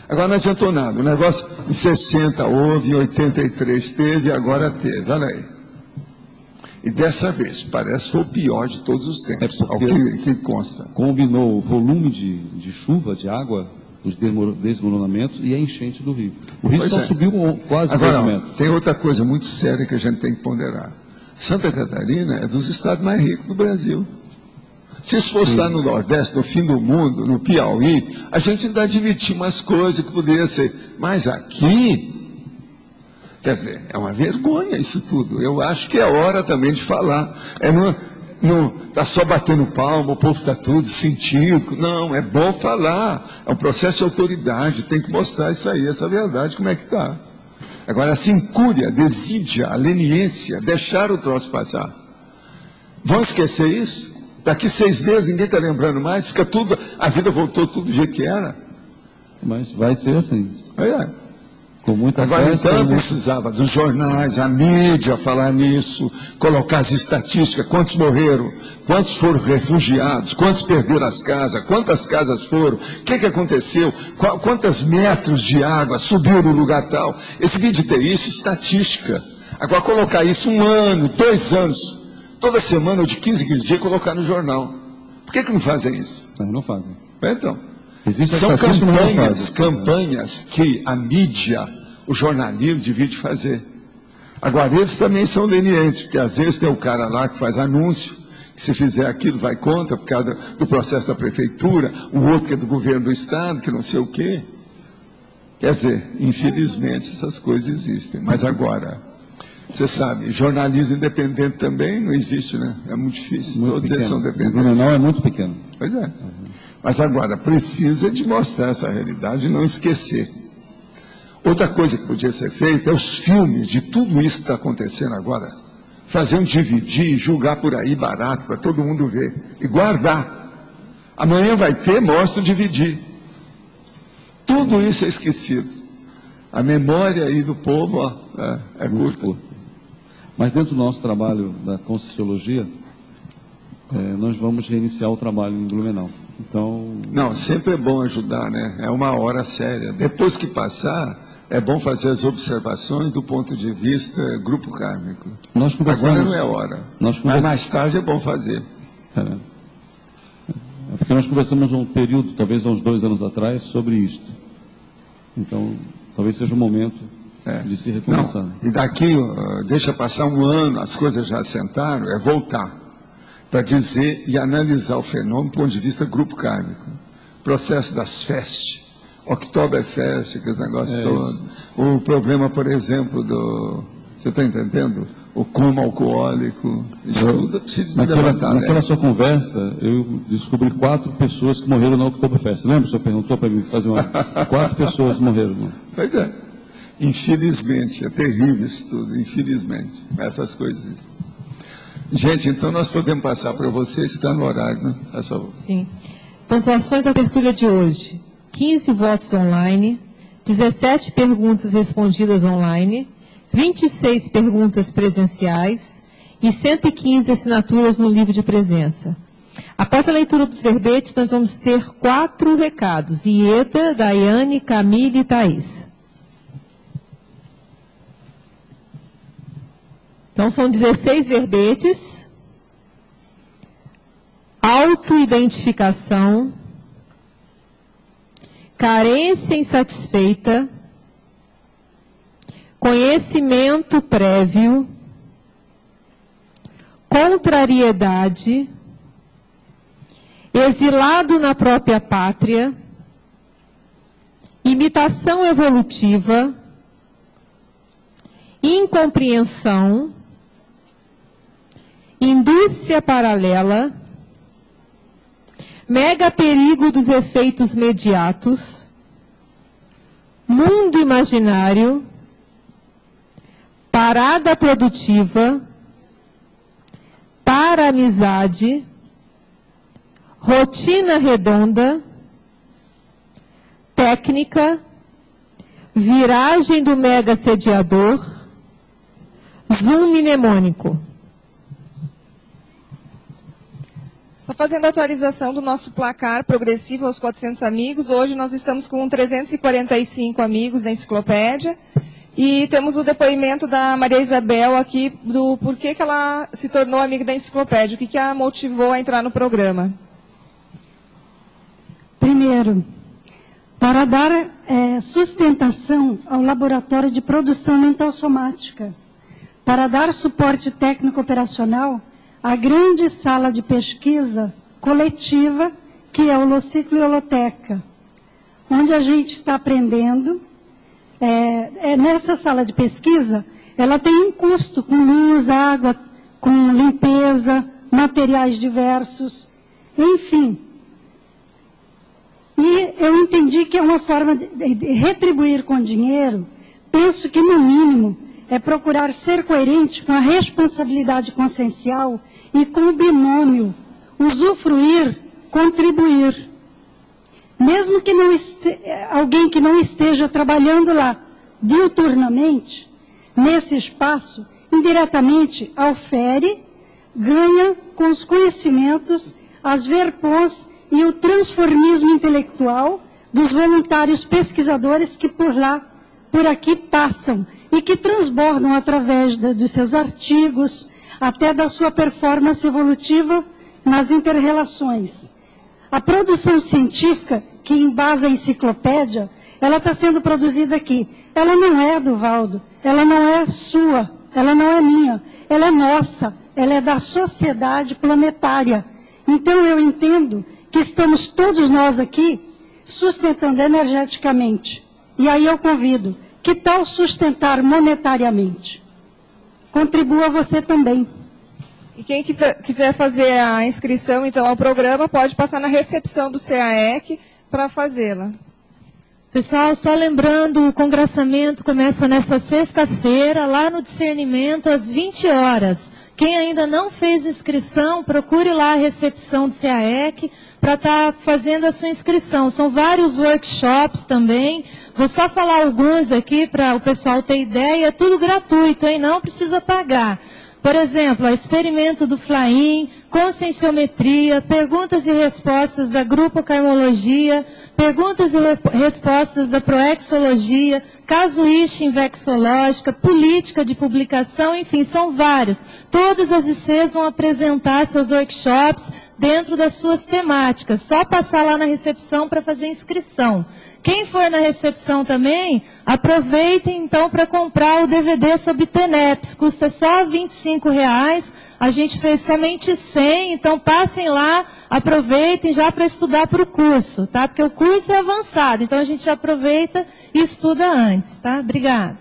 Agora não adiantou nada. O negócio em 60 houve, em 83 teve, agora teve. Olha aí. E dessa vez, parece que foi o pior de todos os tempos, ao que consta. Combinou o volume de chuva, de água, os desmoronamentos e a enchente do rio. O rio só subiu quase 2 metros. Tem outra coisa muito séria que a gente tem que ponderar. Santa Catarina é dos estados mais ricos do Brasil. Se isso fosse lá no Nordeste, no fim do mundo, no Piauí, a gente ainda admitia umas coisas que poderiam ser. Mas aqui, quer dizer, é uma vergonha isso tudo. Eu acho que é hora também de falar. Não está só batendo palma, o povo está tudo sentido. Não, é bom falar. É um processo de autoridade, tem que mostrar isso aí, essa verdade, como é que está. Agora, essa incúria, desídia, a leniência, deixar o troço passar. Vão esquecer isso? Daqui 6 meses ninguém está lembrando mais, fica tudo, a vida voltou tudo do jeito que era. Mas vai ser assim. Com muita Agora, festa, então, precisava dos jornais, a mídia falar nisso, colocar as estatísticas, quantos morreram, quantos foram refugiados, quantos perderam as casas, quantas casas foram, o que aconteceu, quantos metros de água subiu no lugar tal. Eu devia de ter isso, estatística. Agora, colocar isso 1 ano, 2 anos, toda semana ou de 15 em 15 dias, colocar no jornal. Por que não fazem isso? Não fazem. Então, são campanhas que a mídia, o jornalismo divide fazer. Agora, eles também são lenientes, porque às vezes tem o cara lá que faz anúncio, que se fizer aquilo vai contra, por causa do processo da prefeitura, o outro que é do governo do estado, que não sei o quê. Quer dizer, infelizmente essas coisas existem. Mas agora, você sabe, jornalismo independente também não existe, né? É muito difícil. Muito Todos pequeno. eles são dependentes. O Blumenau é muito pequeno. Pois é. Mas agora, precisa de mostrar essa realidade e não esquecer. Outra coisa que podia ser feita é os filmes de tudo isso que está acontecendo agora. Fazer um dividir, julgar por aí barato, para todo mundo ver. E guardar. Amanhã vai ter, mostra o dividir. Tudo isso é esquecido. A memória aí do povo é curta. Mas dentro do nosso trabalho da Conscienciologia, nós vamos reiniciar o trabalho em Blumenau. Então... Não, sempre é bom ajudar, né? É uma hora séria. Depois que passar, é bom fazer as observações do ponto de vista grupo kármico. Agora não é hora. Mas mais tarde é bom fazer. É porque nós conversamos um período, talvez há uns 2 anos atrás, sobre isto. Então, talvez seja o momento de se recomeçar. Não. E daqui, deixa passar um ano, as coisas já assentaram, é voltar para dizer e analisar o fenômeno do ponto de vista grupo kármico. Processo das festas, Oktoberfest, aqueles negócios todos. O problema, por exemplo, você está entendendo? O coma alcoólico, isso tudo precisa levantar. Naquela sua conversa, eu descobri 4 pessoas que morreram na Oktoberfest. Lembra? O senhor perguntou para mim fazer 4 pessoas morreram. Né? Pois é. Infelizmente, é terrível isso tudo, infelizmente, essas coisas. Gente, então nós podemos passar para vocês, está no horário, né? Sim. Pontuações da tertúlia de hoje: 15 votos online, 17 perguntas respondidas online, 26 perguntas presenciais e 115 assinaturas no livro de presença. Após a leitura dos verbetes, nós vamos ter 4 recados: Ieda, Daiane, Camille e Thaís. Então, são 16 verbetes. Autoidentificação, carência insatisfeita, conhecimento prévio, contrariedade, exilado na própria pátria, imitação evolutiva, incompreensão, indústria paralela, mega perigo dos efeitos mediatos, mundo imaginário, parada produtiva, para amizade, rotina redonda, técnica, viragem do mega sediador, zoom mnemônico. Só fazendo a atualização do nosso placar progressivo aos 400 amigos, hoje nós estamos com 345 amigos da enciclopédia e temos o depoimento da Maria Isabel aqui do porquê que ela se tornou amiga da enciclopédia, o que a motivou a entrar no programa. Primeiro, para dar sustentação ao laboratório de produção mental somática, para dar suporte técnico operacional a grande sala de pesquisa coletiva, que é o Holociclo e Holoteca, onde a gente está aprendendo. Nessa sala de pesquisa, ela tem um custo com luz, água, com limpeza, materiais diversos, enfim. E eu entendi que é uma forma de retribuir com dinheiro. Penso que, no mínimo, é procurar ser coerente com a responsabilidade consciencial e com o binômio usufruir, contribuir. Mesmo que alguém que não esteja trabalhando lá diuturnamente, nesse espaço, indiretamente aufere, ganha com os conhecimentos, as verpons e o transformismo intelectual dos voluntários pesquisadores que por aqui passam e que transbordam através dos seus artigos, até da sua performance evolutiva nas inter-relações. A produção científica, que embasa a enciclopédia, ela está sendo produzida aqui. Ela não é do Valdo, ela não é sua, ela não é minha, ela é nossa, ela é da sociedade planetária. Então eu entendo que estamos todos nós aqui sustentando energeticamente. E aí eu convido, que tal sustentar monetariamente? Contribua você também. E quem quiser fazer a inscrição, então, ao programa, pode passar na recepção do CAEC para fazê-la. Pessoal, só lembrando, o congressamento começa nessa sexta-feira, lá no Discernimento, às 20 horas. Quem ainda não fez inscrição, procure lá a recepção do CAEC para estar fazendo a sua inscrição. São vários workshops também. Vou só falar alguns aqui para o pessoal ter ideia. É tudo gratuito, hein? Não precisa pagar. Por exemplo, experimento do Flaim, conscienciometria, perguntas e respostas da Grupo Karmologia, perguntas e respostas da Proexologia, casuística invexológica, política de publicação, enfim, são várias. Todas as ICs vão apresentar seus workshops dentro das suas temáticas. Só passar lá na recepção para fazer inscrição. Quem for na recepção também, aproveitem então para comprar o DVD sobre TENEPS. Custa só R$ 25,00. A gente fez somente 100, então passem lá, aproveitem já para estudar para o curso, tá? Porque o curso é avançado, então a gente já aproveita e estuda antes, tá? Obrigada.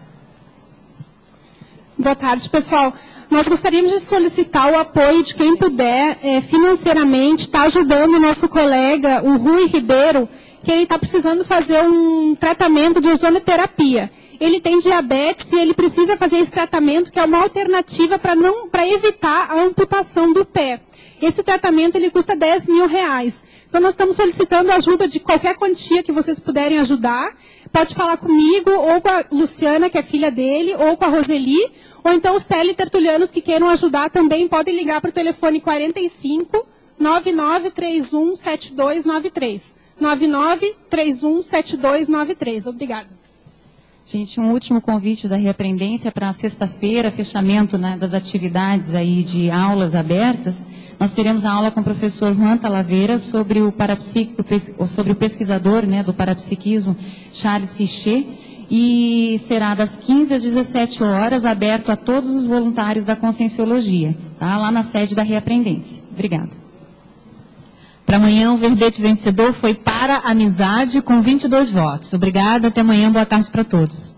Boa tarde, pessoal. Nós gostaríamos de solicitar o apoio de quem puder, financeiramente, está ajudando o nosso colega, o Rui Ribeiro, que ele está precisando fazer um tratamento de ozonoterapia. Ele tem diabetes e ele precisa fazer esse tratamento, que é uma alternativa para evitar a amputação do pé. Esse tratamento ele custa R$ 10.000. Então nós estamos solicitando a ajuda de qualquer quantia que vocês puderem ajudar. Pode falar comigo, ou com a Luciana, que é filha dele, ou com a Roseli, ou então os teletertulianos que queiram ajudar também podem ligar para o telefone 45 9931 7293. 9931 7293. Obrigada. Gente, um último convite da Reaprendência para sexta-feira, fechamento, né, das atividades aí de aulas abertas. Nós teremos a aula com o professor Juan Talavera sobre o parapsíquico, sobre o pesquisador, né, do parapsiquismo, Charles Richer, e será das 15 às 17 horas, aberto a todos os voluntários da Conscienciologia, tá? Lá na sede da Reaprendência. Obrigada. Para amanhã, o verbete vencedor foi para a amizade, com 22 votos. Obrigada, até amanhã, boa tarde para todos.